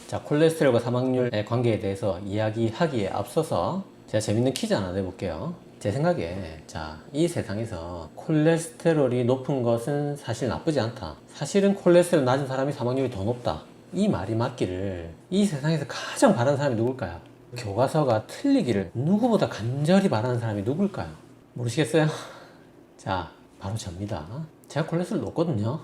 자, 콜레스테롤과 사망률의 관계에 대해서 이야기하기에 앞서서 제가 재밌는 퀴즈 하나 내볼게요. 제 생각에 이 세상에서 콜레스테롤이 높은 것은 사실 나쁘지 않다. 사실은 콜레스테롤 낮은 사람이 사망률이 더 높다. 이 말이 맞기를 이 세상에서 가장 바라는 사람이 누굴까요? 교과서가 틀리기를 누구보다 간절히 바라는 사람이 누굴까요? 모르시겠어요? 자, 바로 접니다. 제가 콜레스테롤 높거든요.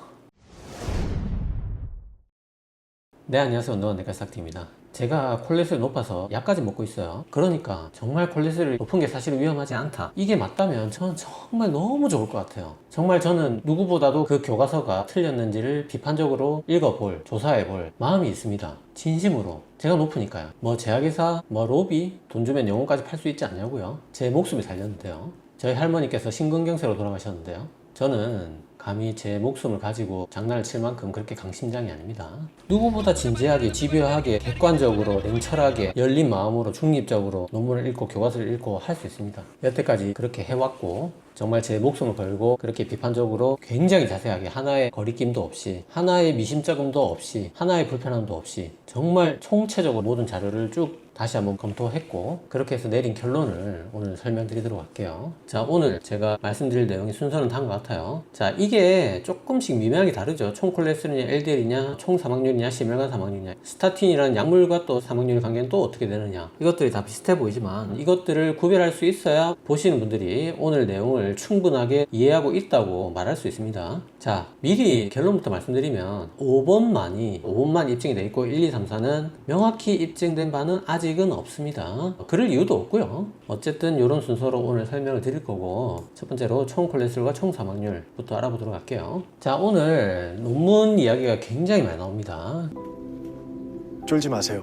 네, 안녕하세요. 운동한 내과 싹트입니다. 제가 콜레스테롤이 높아서 약까지 먹고 있어요. 그러니까 정말 콜레스테롤이 높은 게 사실은 위험하지 않다. 이게 맞다면 저는 정말 너무 좋을 것 같아요. 정말 저는 누구보다도 그 교과서가 틀렸는지를 비판적으로 읽어볼, 조사해볼 마음이 있습니다. 진심으로. 제가 높으니까요. 뭐 제약회사, 뭐 로비, 돈 주면 영혼까지 팔 수 있지 않냐고요. 제 목숨이 달렸는데요. 저희 할머니께서 심근경색으로 돌아가셨는데요. 저는 감히 제 목숨을 가지고 장난을 칠 만큼 그렇게 강심장이 아닙니다. 누구보다 진지하게, 집요하게, 객관적으로, 냉철하게, 열린 마음으로, 중립적으로 논문을 읽고 교과서를 읽고 할 수 있습니다. 여태까지 그렇게 해왔고 정말 제 목숨을 걸고 그렇게 비판적으로 굉장히 자세하게 하나의 거리낌도 없이, 하나의 미심쩍음도 없이, 하나의 불편함도 없이 정말 총체적으로 모든 자료를 쭉 다시 한번 검토했고 그렇게 해서 내린 결론을 오늘 설명드리도록 할게요. 자, 오늘 제가 말씀드릴 내용이 순서는 다음 것 같아요. 자, 이게 조금씩 미묘하게 다르죠. 총 콜레스테롤이냐 LDL이냐 총 사망률이냐 심혈관 사망률이냐 스타틴이라는 약물과 또 사망률 관계는 또 어떻게 되느냐 이것들이 다 비슷해 보이지만 이것들을 구별할 수 있어야 보시는 분들이 오늘 내용을 충분하게 이해하고 있다고 말할 수 있습니다. 자, 미리 결론부터 말씀드리면 5번만 입증이 돼 있고 1, 2, 3, 4는 명확히 입증된 바는 아직은 없습니다. 그럴 이유도 없고요. 어쨌든 이런 순서로 오늘 설명을 드릴 거고 첫 번째로 총 콜레스테롤과 총 사망률부터 알아보도록 할게요. 자, 오늘 논문 이야기가 굉장히 많이 나옵니다. 쫄지 마세요.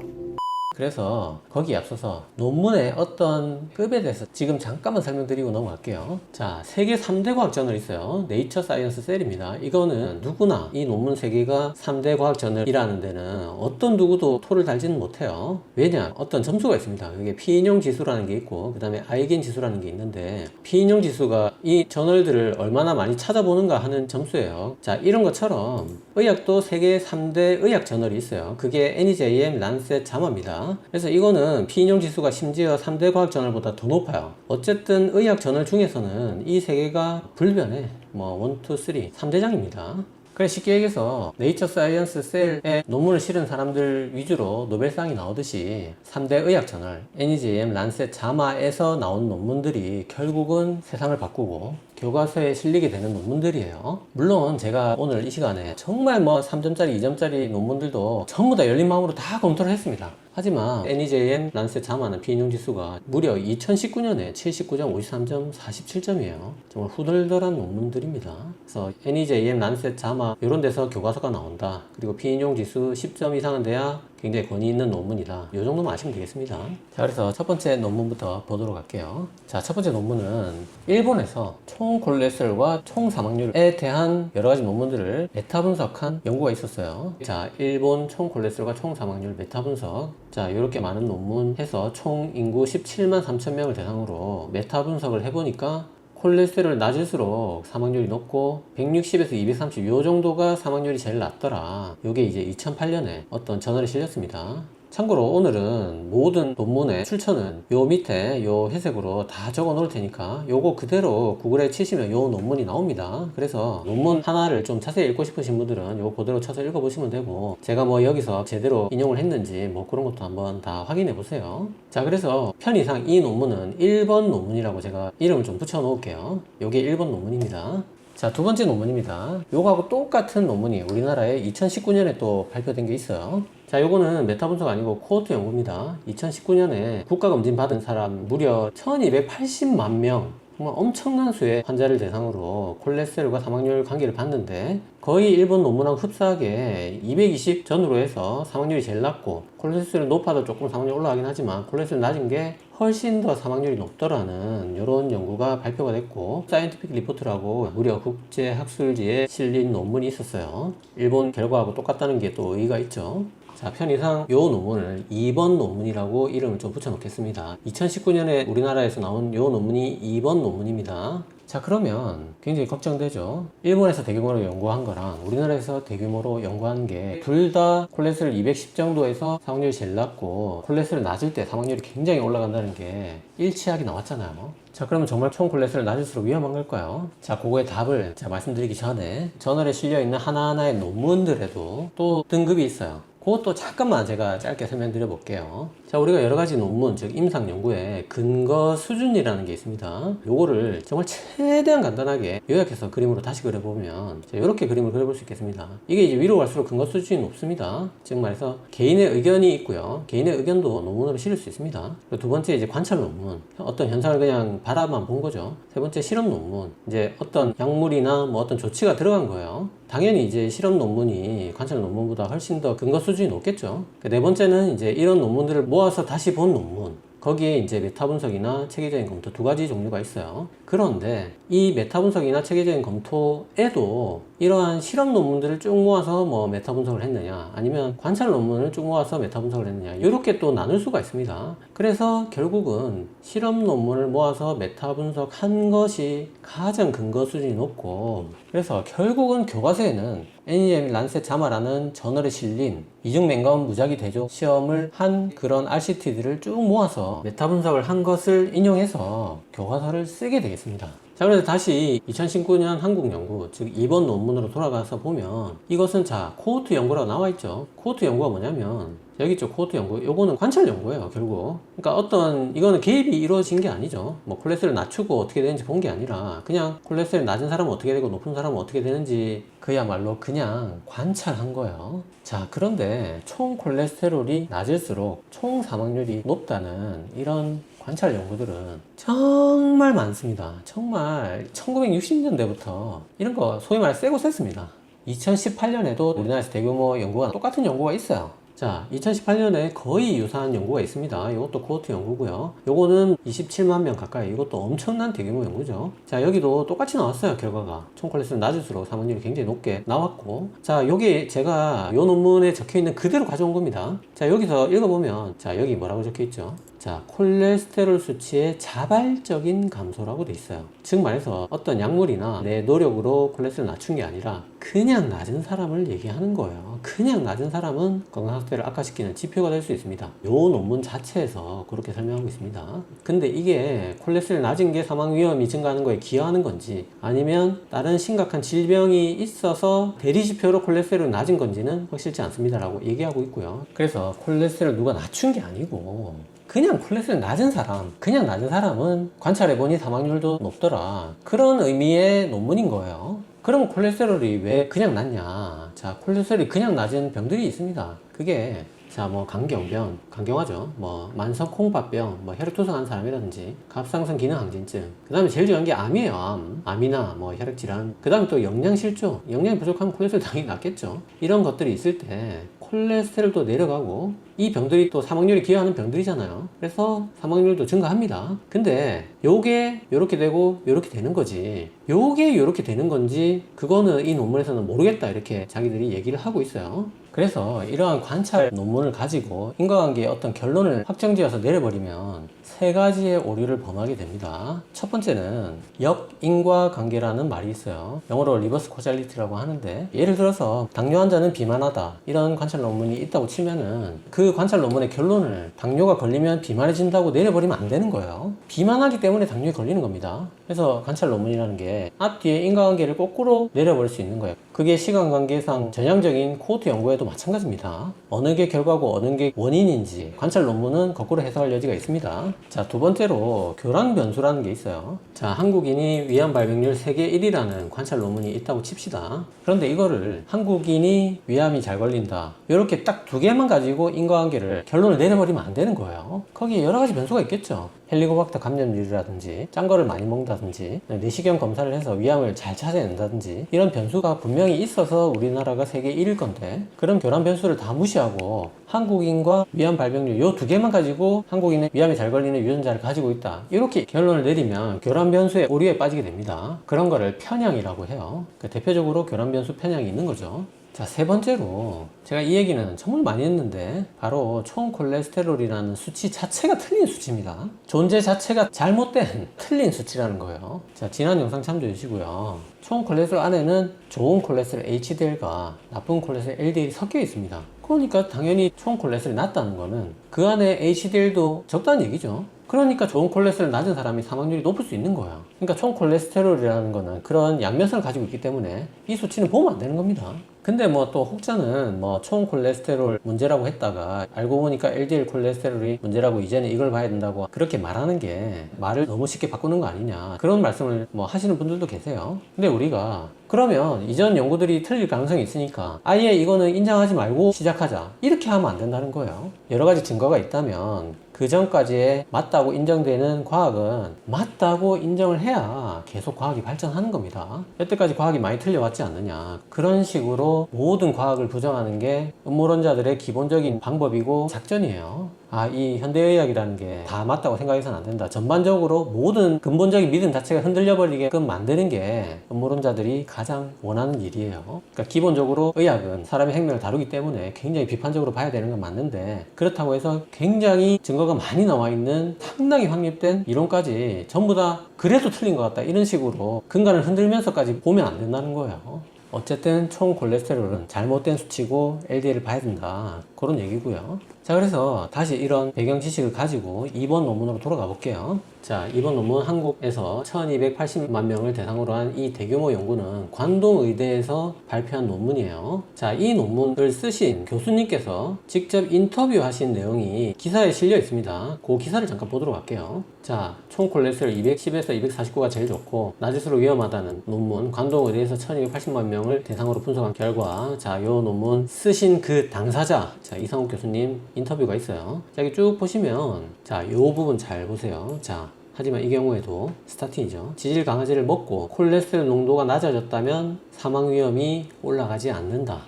그래서 거기에 앞서서 논문의 어떤 급에 대해서 지금 잠깐만 설명드리고 넘어갈게요. 자, 세계 3대 과학 저널 있어요. 네이처 사이언스 셀입니다. 이거는 누구나 이 논문 3개가 3대 과학 저널이라는 데는 어떤 누구도 토를 달지는 못해요. 왜냐? 어떤 점수가 있습니다. 그게 피인용 지수라는 게 있고 그 다음에 아이겐 지수라는 게 있는데 피인용 지수가 이 저널들을 얼마나 많이 찾아보는가 하는 점수예요. 자, 이런 것처럼 의학도 세계 3대 의학 저널이 있어요. 그게 NEJM, 란셋, 자마입니다. 그래서 이거는 피인용 지수가 심지어 3대 과학 저널보다 더 높아요. 어쨌든 의학 저널 중에서는 이 세 개가 불변해. 뭐 1, 2, 3, 3대장입니다. 그래, 쉽게 얘기해서 네이처 사이언스 셀에 논문을 실은 사람들 위주로 노벨상이 나오듯이 3대 의학 저널 NEJM, 란셋, 자마에서 나온 논문들이 결국은 세상을 바꾸고 교과서에 실리게 되는 논문들이에요. 물론 제가 오늘 이 시간에 정말 뭐 3점짜리, 2점짜리 논문들도 전부 다 열린 마음으로 다 검토를 했습니다. 하지만 NEJM, 란셋, 자마는 피인용 지수가 무려 2019년에 79점, 53점, 47점이에요. 정말 후덜덜한 논문들입니다. 그래서 NEJM, 란셋, 자마 이런 데서 교과서가 나온다. 그리고 피인용 지수 10점 이상은 돼야 굉장히 권위 있는 논문이다. 이 정도만 아시면 되겠습니다. 자, 그래서 첫 번째 논문부터 보도록 할게요. 자, 첫 번째 논문은 일본에서 총 콜레스테롤과 총 사망률에 대한 여러 가지 논문들을 메타 분석한 연구가 있었어요. 자, 일본 총 콜레스테롤과 총 사망률 메타 분석. 자, 이렇게 많은 논문 해서 총 인구 17만 3천 명을 대상으로 메타 분석을 해보니까 콜레스테롤 낮을수록 사망률이 높고 160에서 230 요 정도가 사망률이 제일 낮더라. 요게 이제 2008년에 어떤 저널에 실렸습니다. 참고로 오늘은 모든 논문의 출처는 요 밑에 요 회색으로 다 적어 놓을 테니까 요거 그대로 구글에 치시면 요 논문이 나옵니다. 그래서 논문 하나를 좀 자세히 읽고 싶으신 분들은 요거 그대로 쳐서 읽어보시면 되고 제가 뭐 여기서 제대로 인용을 했는지 뭐 그런 것도 한번 다 확인해 보세요. 자, 그래서 편의상 이 논문은 1번 논문이라고 제가 이름을 좀 붙여 놓을게요. 요게 1번 논문입니다. 자, 두 번째 논문입니다. 요거하고 똑같은 논문이 우리나라에 2019년에 또 발표된 게 있어요. 자, 요거는 메타 분석 아니고 코호트 연구입니다. 2019년에 국가검진 받은 사람 무려 1280만 명, 정말 엄청난 수의 환자를 대상으로 콜레스테롤과 사망률 관계를 봤는데 거의 일본 논문하고 흡사하게 220 전후로 해서 사망률이 제일 낮고 콜레스테롤 높아도 조금 사망률이 올라가긴 하지만 콜레스테롤 낮은 게 훨씬 더 사망률이 높더라는 이런 연구가 발표가 됐고 사이언티픽 리포트라고 무려 국제 학술지에 실린 논문이 있었어요. 일본 결과하고 똑같다는 게 또 의의가 있죠. 자, 편의상 요 논문을 2번 논문이라고 이름을 좀 붙여 놓겠습니다. 2019년에 우리나라에서 나온 요 논문이 2번 논문입니다. 자, 그러면 굉장히 걱정되죠. 일본에서 대규모로 연구한 거랑 우리나라에서 대규모로 연구한 게 둘 다 콜레스테롤 210 정도에서 사망률이 제일 낮고, 콜레스테롤 낮을 때 사망률이 굉장히 올라간다는 게 일치하게 나왔잖아요. 자, 그러면 정말 총 콜레스테롤 낮을수록 위험한 걸까요? 자, 그거의 답을 제가 말씀드리기 전에 저널에 실려있는 하나하나의 논문들에도 또 등급이 있어요. 그것도 잠깐만 제가 짧게 설명드려 볼게요. 자, 우리가 여러 가지 논문, 즉 임상 연구에 근거 수준이라는 게 있습니다. 요거를 정말 최대한 간단하게 요약해서 그림으로 다시 그려보면 이렇게 그림을 그려볼 수 있겠습니다. 이게 이제 위로 갈수록 근거 수준이 높습니다. 즉 말해서 개인의 의견이 있고요. 개인의 의견도 논문으로 실을 수 있습니다. 그리고 두 번째 이제 관찰 논문, 어떤 현상을 그냥 바라만 본 거죠. 세 번째 실험 논문, 이제 어떤 약물이나 뭐 어떤 조치가 들어간 거예요. 당연히 이제 실험 논문이 관찰 논문보다 훨씬 더 근거 수준이 높겠죠. 네 번째는 이제 이런 논문들을 모아서 다시 본 논문. 거기에 이제 메타 분석이나 체계적인 검토 두 가지 종류가 있어요. 그런데 이 메타 분석이나 체계적인 검토에도 이러한 실험 논문들을 쭉 모아서 뭐 메타 분석을 했느냐, 아니면 관찰 논문을 쭉 모아서 메타 분석을 했느냐, 이렇게 또 나눌 수가 있습니다. 그래서 결국은 실험 논문을 모아서 메타 분석한 것이 가장 근거 수준이 높고, 그래서 결국은 교과서에는 NEM 란셋 자마라는 저널에 실린 이중맹가운 무작위 대조 시험을 한 그런 RCT들을 쭉 모아서 메타 분석을 한 것을 인용해서 교과서를 쓰게 되겠습니다. 자, 그래서 다시 2019년 한국 연구, 즉 2번 논문으로 돌아가서 보면 이것은 자, 코호트 연구라고 나와 있죠. 코호트 연구가 뭐냐면 여기 있죠. 코호트 연구. 요거는 관찰 연구예요, 결국. 그러니까 이거는 개입이 이루어진 게 아니죠. 뭐 콜레스테롤 낮추고 어떻게 되는지 본 게 아니라 그냥 콜레스테롤 낮은 사람은 어떻게 되고 높은 사람은 어떻게 되는지 그야말로 그냥 관찰한 거예요. 자, 그런데 총 콜레스테롤이 낮을수록 총 사망률이 높다는 이런 관찰 연구들은 정말 많습니다. 정말 1960년대부터 이런 거 소위 말해 쎄고 셌습니다. 2018년에도 우리나라에서 대규모 연구가 똑같은 연구가 있어요. 자, 2018년에 거의 유사한 연구가 있습니다. 이것도 코호트 연구고요. 요거는 27만 명 가까이, 이것도 엄청난 대규모 연구죠. 자, 여기도 똑같이 나왔어요. 결과가 총 콜레스테롤 낮을수록 사망률이 굉장히 높게 나왔고, 자, 여기 제가 요 논문에 적혀있는 그대로 가져온 겁니다. 자, 여기서 읽어보면, 자, 여기 뭐라고 적혀있죠? 자, 콜레스테롤 수치의 자발적인 감소라고 돼 있어요. 즉 말해서 어떤 약물이나 내 노력으로 콜레스테롤 낮춘 게 아니라 그냥 낮은 사람을 얘기하는 거예요. 그냥 낮은 사람은 건강 상태를 악화시키는 지표가 될 수 있습니다. 요 논문 자체에서 그렇게 설명하고 있습니다. 근데 이게 콜레스테롤 낮은 게 사망 위험이 증가하는 거에 기여하는 건지, 아니면 다른 심각한 질병이 있어서 대리지표로 콜레스테롤이 낮은 건지는 확실치 않습니다라고 얘기하고 있고요. 그래서 콜레스테롤 누가 낮춘 게 아니고 그냥 콜레스테롤 낮은 사람, 그냥 낮은 사람은 관찰해보니 사망률도 높더라, 그런 의미의 논문인 거예요. 그럼 콜레스테롤이 왜 그냥 낮냐? 자, 콜레스테롤이 그냥 낮은 병들이 있습니다. 그게 자, 뭐 강경병, 강경하죠. 뭐 만성 콩팥병, 뭐 혈액토성 한 사람이라든지 갑상선 기능 항진증. 그 다음에 제일 중요한 게 암이에요. 암이나 뭐 혈액 질환. 그 다음에 또 영양실조. 영양이 부족하면 콜레스테롤 당연히 낮겠죠. 이런 것들이 있을 때 콜레스테롤도 내려가고, 이 병들이 또 사망률이 기여하는 병들이잖아요. 그래서 사망률도 증가합니다. 근데 요게 요렇게 되고 요렇게 되는 거지, 요게 요렇게 되는 건지 그거는 이 논문에서는 모르겠다, 이렇게 자기들이 얘기를 하고 있어요. 그래서 이러한 관찰 논문을 가지고 인과관계의 어떤 결론을 확정지어서 내려버리면 세 가지의 오류를 범하게 됩니다. 첫 번째는 역인과관계라는 말이 있어요. 영어로 리버스 코잘리티라고 하는데, 예를 들어서 당뇨 환자는 비만하다, 이런 관찰 논문이 있다고 치면은 그 관찰 논문의 결론을 당뇨가 걸리면 비만해진다고 내려버리면 안 되는 거예요. 비만하기 때문에 당뇨에 걸리는 겁니다. 그래서 관찰 논문이라는 게 앞뒤에 인과관계를 거꾸로 내려버릴 수 있는 거예요. 그게 시간관계상 전향적인 코호트 연구에도 마찬가지입니다. 어느 게 결과고 어느 게 원인인지 관찰 논문은 거꾸로 해석할 여지가 있습니다. 자, 두 번째로 교란 변수라는 게 있어요. 자, 한국인이 위암 발병률 세계 1위라는 관찰 논문이 있다고 칩시다. 그런데 이거를 한국인이 위암이 잘 걸린다, 이렇게 딱 두 개만 가지고 인과관계를 결론을 내려버리면 안 되는 거예요. 거기에 여러 가지 변수가 있겠죠. 헬리코박터 감염률이라든지 짠 거를 많이 먹는다든지 내시경 검사를 해서 위암을 잘 찾아낸다든지, 이런 변수가 분명히 있어서 우리나라가 세계 1일 건데, 그런 교란 변수를 다 무시하고 한국인과 위암 발병률 요 두 개만 가지고 한국인은 위암이 잘 걸리는 유전자를 가지고 있다, 이렇게 결론을 내리면 교란 변수의 오류에 빠지게 됩니다. 그런 거를 편향이라고 해요. 대표적으로 교란 변수 편향이 있는 거죠. 자, 세 번째로 제가 이 얘기는 정말 많이 했는데 바로 총 콜레스테롤이라는 수치 자체가 틀린 수치입니다. 존재 자체가 잘못된 틀린 수치라는 거예요. 자, 지난 영상 참조해 주시고요. 총 콜레스테롤 안에는 좋은 콜레스테롤 HDL과 나쁜 콜레스테롤 LDL이 섞여 있습니다. 그러니까 당연히 총 콜레스테롤이 낮다는 거는 그 안에 HDL도 적다는 얘기죠. 그러니까 좋은 콜레스테롤 낮은 사람이 사망률이 높을 수 있는 거야. 그러니까 총 콜레스테롤이라는 거는 그런 양면성을 가지고 있기 때문에 이 수치는 보면 안 되는 겁니다. 근데 뭐 또 혹자는 뭐 총 콜레스테롤 문제라고 했다가 알고 보니까 LDL 콜레스테롤이 문제라고 이제는 이걸 봐야 된다고 그렇게 말하는 게 말을 너무 쉽게 바꾸는 거 아니냐 그런 말씀을 뭐 하시는 분들도 계세요. 근데 우리가 그러면 이전 연구들이 틀릴 가능성이 있으니까 아예 이거는 인정하지 말고 시작하자 이렇게 하면 안 된다는 거예요. 여러 가지 증거가 있다면 그 전까지의 맞다고 인정되는 과학은 맞다고 인정을 해야 계속 과학이 발전하는 겁니다. 여태까지 과학이 많이 틀려왔지 않느냐. 그런 식으로 모든 과학을 부정하는 게 음모론자들의 기본적인 방법이고 작전이에요. 이 현대의학이라는 게 다 맞다고 생각해서는 안 된다. 전반적으로 모든 근본적인 믿음 자체가 흔들려 버리게끔 만드는 게 음모론자들이 가장 원하는 일이에요. 그러니까 기본적으로 의학은 사람의 생명을 다루기 때문에 굉장히 비판적으로 봐야 되는 건 맞는데 그렇다고 해서 굉장히 증거가 많이 나와 있는 상당히 확립된 이론까지 전부 다 그래도 틀린 것 같다 이런 식으로 근간을 흔들면서까지 보면 안 된다는 거예요. 어쨌든 총 콜레스테롤은 잘못된 수치고 LDL을 봐야 된다 그런 얘기고요. 자, 그래서 다시 이런 배경 지식을 가지고 2번 논문으로 돌아가 볼게요. 자, 이번 논문 한국에서 1280만 명을 대상으로 한 이 대규모 연구는 관동의대에서 발표한 논문이에요. 자, 이 논문을 쓰신 교수님께서 직접 인터뷰하신 내용이 기사에 실려 있습니다. 그 기사를 잠깐 보도록 할게요. 자, 총 콜레스테롤 210에서 249가 제일 좋고 낮을수록 위험하다는 논문 관동의대에서 1280만 명을 대상으로 분석한 결과 자, 요 논문 쓰신 그 당사자 자, 이상욱 교수님 인터뷰가 있어요. 자, 여기 쭉 보시면 자, 요 부분 잘 보세요. 자, 하지만 이 경우에도 스타틴이죠. 지질 강화제를 먹고 콜레스테롤 농도가 낮아졌다면 사망 위험이 올라가지 않는다.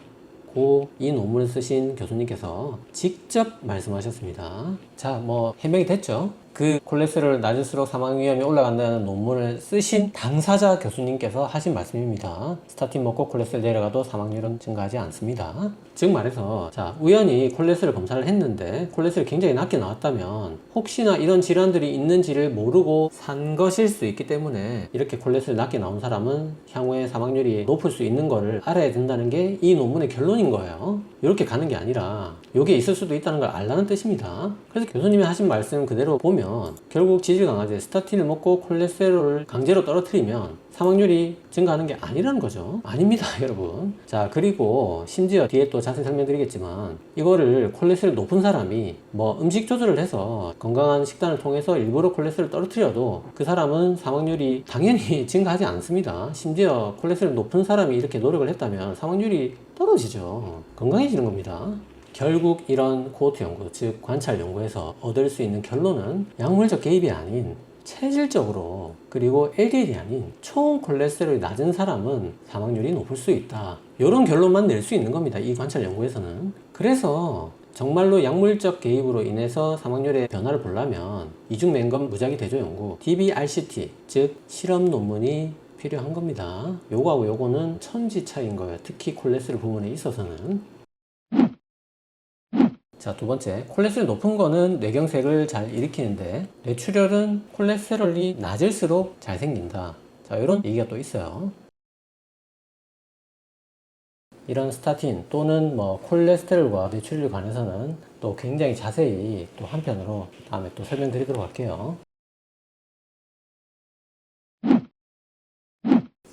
이 논문을 쓰신 교수님께서 직접 말씀하셨습니다. 자, 뭐 해명이 됐죠? 그 콜레스테롤 낮을수록 사망 위험이 올라간다는 논문을 쓰신 당사자 교수님께서 하신 말씀입니다. 스타틴 먹고 콜레스테롤 내려가도 사망률은 증가하지 않습니다. 즉 말해서 자, 우연히 콜레스테롤 검사를 했는데 콜레스테롤이 굉장히 낮게 나왔다면 혹시나 이런 질환들이 있는지를 모르고 산 것일 수 있기 때문에 이렇게 콜레스테롤 낮게 나온 사람은 향후에 사망률이 높을 수 있는 거를 알아야 된다는 게 이 논문의 결론인 거예요. 이렇게 가는 게 아니라 이게 있을 수도 있다는 걸 알라는 뜻입니다. 그래서 교수님이 하신 말씀 그대로 보면 결국 지질 강화제 스타틴을 먹고 콜레스테롤을 강제로 떨어뜨리면 사망률이 증가하는 게 아니라는 거죠. 아닙니다, 여러분. 자, 그리고 심지어 뒤에 또 자세히 설명드리겠지만 이거를 콜레스테롤 높은 사람이 뭐 음식 조절을 해서 건강한 식단을 통해서 일부러 콜레스테롤 떨어뜨려도 그 사람은 사망률이 당연히 증가하지 않습니다. 심지어 콜레스테롤 높은 사람이 이렇게 노력을 했다면 사망률이 떨어지죠. 건강해지는 겁니다. 결국 이런 코호트 연구, 즉 관찰 연구에서 얻을 수 있는 결론은 약물적 개입이 아닌 체질적으로 그리고 LDL이 아닌 총 콜레스테롤이 낮은 사람은 사망률이 높을 수 있다. 이런 결론만 낼 수 있는 겁니다. 이 관찰 연구에서는. 그래서 정말로 약물적 개입으로 인해서 사망률의 변화를 보려면 이중 맹검 무작위 대조 연구 DBRCT 즉 실험 논문이 필요한 겁니다. 요거하고 요거는 천지 차이인 거예요. 특히 콜레스테롤 부분에 있어서는. 자, 두 번째, 콜레스테롤 높은 거는 뇌경색을 잘 일으키는데 뇌출혈은 콜레스테롤이 낮을수록 잘 생긴다. 자, 이런 얘기가 또 있어요. 이런 스타틴 또는 뭐 콜레스테롤과 뇌출혈에 관해서는 또 굉장히 자세히 또 한편으로 다음에 또 설명드리도록 할게요.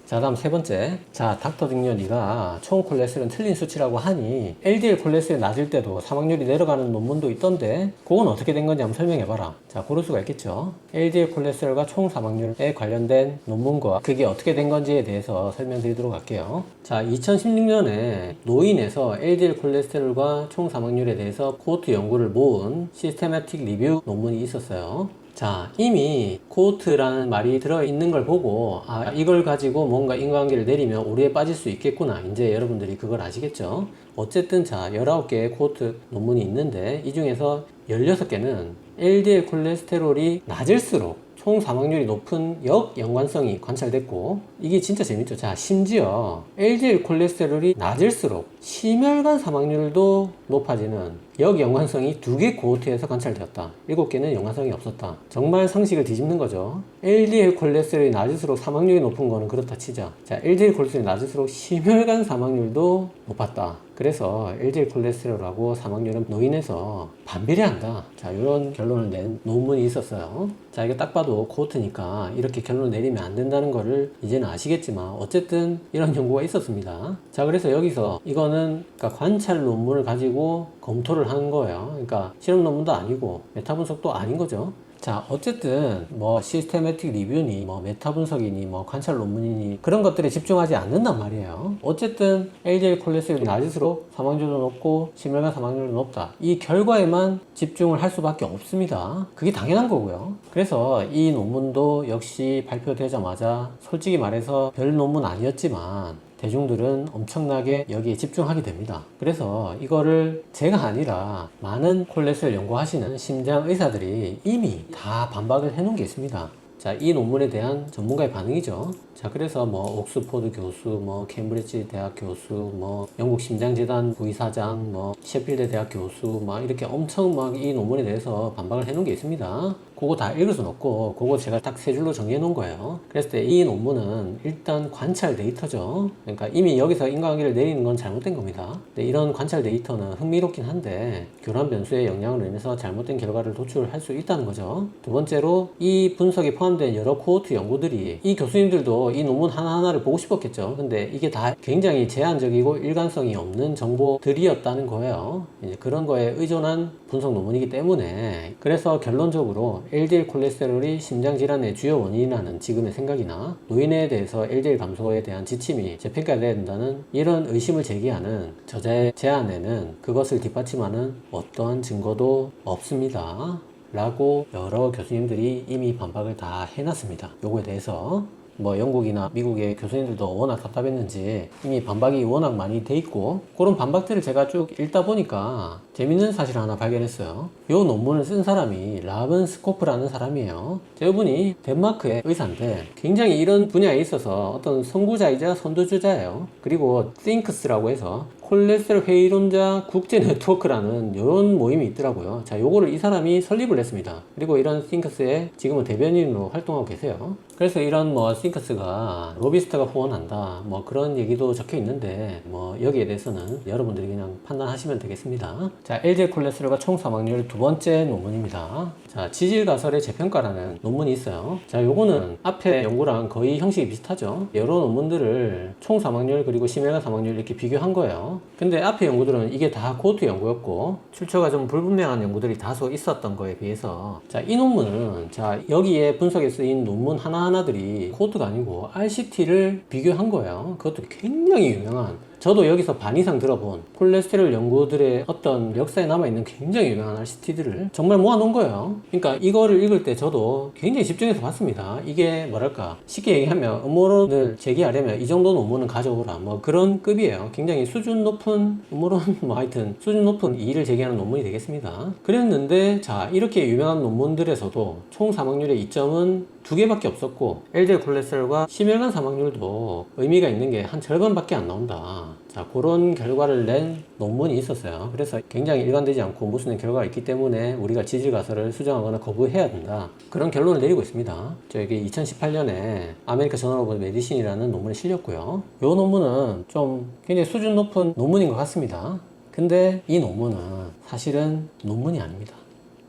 자, 다음 세 번째. 자, 닥터 등려 네가 총 콜레스테롤은 틀린 수치라고 하니 LDL 콜레스테롤이 낮을 때도 사망률이 내려가는 논문도 있던데 그건 어떻게 된 건지 한번 설명해봐라. 자, 고를 수가 있겠죠. LDL 콜레스테롤과 총 사망률에 관련된 논문과 그게 어떻게 된 건지에 대해서 설명드리도록 할게요. 자, 2016년에 노인에서 LDL 콜레스테롤과 총 사망률에 대해서 코호트 연구를 모은 시스테마틱 리뷰 논문이 있었어요. 자, 이미 코호트라는 말이 들어있는 걸 보고 이걸 가지고 뭔가 인과관계를 내리면 오류에 빠질 수 있겠구나. 이제 여러분들이 그걸 아시겠죠? 어쨌든 자, 19개의 코호트 논문이 있는데 이 중에서 16개는 LDL 콜레스테롤이 낮을수록 총 사망률이 높은 역연관성이 관찰됐고, 이게 진짜 재밌죠. 자, 심지어 LDL 콜레스테롤이 낮을수록 심혈관 사망률도 높아지는 역연관성이 2개 코호트에서 관찰되었다. 7개는 연관성이 없었다. 정말 상식을 뒤집는 거죠. LDL 콜레스테롤이 낮을수록 사망률이 높은 거는 그렇다 치자. 자, LDL 콜레스테롤이 낮을수록 심혈관 사망률도 높았다. 그래서 LDL 콜레스테롤하고 사망률은 노인에서 반비례한다. 자, 이런 결론을 낸 논문이 있었어요. 자, 이거 딱 봐도 코호트니까 이렇게 결론을 내리면 안 된다는 거를 이제는 아시겠지만 어쨌든 이런 연구가 있었습니다. 자, 그래서 여기서 이거는 그러니까 관찰 논문을 가지고 검토를 하는 거예요. 그러니까 실험 논문도 아니고 메타 분석도 아닌 거죠. 자, 어쨌든 뭐 시스테매틱 리뷰니 뭐 메타 분석이니 뭐 관찰 논문이니 그런 것들에 집중하지 않는단 말이에요. 어쨌든 LDL 콜레스테롤이 낮을수록 사망률도 높고 심혈관 사망률도 높다. 이 결과에만 집중을 할 수밖에 없습니다. 그게 당연한 거고요. 그래서 이 논문도 역시 발표되자마자 솔직히 말해서 별 논문 아니었지만 대중들은 엄청나게 여기에 집중하게 됩니다. 그래서 이거를 제가 아니라 많은 콜레스테롤 연구하시는 심장 의사들이 이미 다 반박을 해놓은 게 있습니다. 자, 이 논문에 대한 전문가의 반응이죠. 자, 그래서 뭐 옥스포드 교수, 뭐 케임브리지 대학 교수, 뭐 영국 심장재단 부의사장, 뭐 셰필드 대학 교수, 막 이렇게 엄청 막 이 논문에 대해서 반박을 해놓은 게 있습니다. 그거 다 읽을 순 없고, 그거 제가 딱 세 줄로 정리해 놓은 거예요. 그랬을 때 이 논문은 일단 관찰 데이터죠. 그러니까 이미 여기서 인과관계를 내리는 건 잘못된 겁니다. 근데 이런 관찰 데이터는 흥미롭긴 한데 교란 변수의 영향으로 인해서 잘못된 결과를 도출할 수 있다는 거죠. 두 번째로 이 분석에 포함된 여러 코호트 연구들이 이 교수님들도 이 논문 하나하나를 보고 싶었겠죠. 근데 이게 다 굉장히 제한적이고 일관성이 없는 정보들이었다는 거예요. 이제 그런 거에 의존한 분석 논문이기 때문에, 그래서 결론적으로 LDL 콜레스테롤이 심장질환의 주요 원인이라는 지금의 생각이나 노인에 대해서 LDL 감소에 대한 지침이 재평가돼야 된다는 이런 의심을 제기하는 저자의 제안에는 그것을 뒷받침하는 어떠한 증거도 없습니다 라고 여러 교수님들이 이미 반박을 다 해놨습니다. 요거에 대해서 뭐 영국이나 미국의 교수님들도 워낙 답답했는지 이미 반박이 워낙 많이 돼 있고, 그런 반박들을 제가 쭉 읽다 보니까 재밌는 사실을 하나 발견했어요. 이 논문을 쓴 사람이 라벤스코프라는 사람이에요. 저분이 덴마크의 의사인데 굉장히 이런 분야에 있어서 어떤 선구자이자 선두주자예요. 그리고 THINKS라고 해서 콜레스테롤 회의론자 국제 네트워크라는 이런 모임이 있더라고요. 자, 요거를 이 사람이 설립을 했습니다. 그리고 이런 THINKS의 지금은 대변인으로 활동하고 계세요. 그래서 이런 뭐 THINKS가 로비스트가 후원한다 뭐 그런 얘기도 적혀 있는데, 뭐 여기에 대해서는 여러분들이 그냥 판단하시면 되겠습니다. 자, LDL 콜레스테롤과 총 사망률 두 번째 논문입니다. 자, 지질가설의 재평가라는 논문이 있어요. 자, 요거는 앞에 연구랑 거의 형식이 비슷하죠. 여러 논문들을 총 사망률 그리고 심혈관 사망률 이렇게 비교한 거예요. 근데 앞에 연구들은 이게 다 코호트 연구였고 출처가 좀 불분명한 연구들이 다소 있었던 거에 비해서, 자, 이 논문은 자, 여기에 분석에 쓰인 논문 하나하나들이 코호트가 아니고 RCT를 비교한 거예요. 그것도 굉장히 유명한, 저도 여기서 반 이상 들어본 콜레스테롤 연구들의 어떤 역사에 남아있는 굉장히 유명한 RCT들을 정말 모아놓은 거예요. 그러니까 이거를 읽을 때 저도 굉장히 집중해서 봤습니다. 이게 뭐랄까, 쉽게 얘기하면 음모론을 제기하려면 이 정도 논문은 가져오라 뭐 그런 급이에요. 굉장히 수준 높은 음모론 뭐 하여튼 수준 높은 이의를 제기하는 논문이 되겠습니다. 그랬는데 자, 이렇게 유명한 논문들에서도 총 사망률의 이점은 2개밖에 없었고 LDL 콜레스테롤과 심혈관 사망률도 의미가 있는 게 한 절반밖에 안 나온다. 자, 그런 결과를 낸 논문이 있었어요. 그래서 굉장히 일관되지 않고 무슨 결과가 있기 때문에 우리가 지질가설을 수정하거나 거부해야 된다, 그런 결론을 내리고 있습니다. 저에게 2018년에 아메리카 저널 오브 메디신이라는 논문에 실렸고요. 이 논문은 좀 굉장히 수준 높은 논문인 것 같습니다. 근데 이 논문은 사실은 논문이 아닙니다.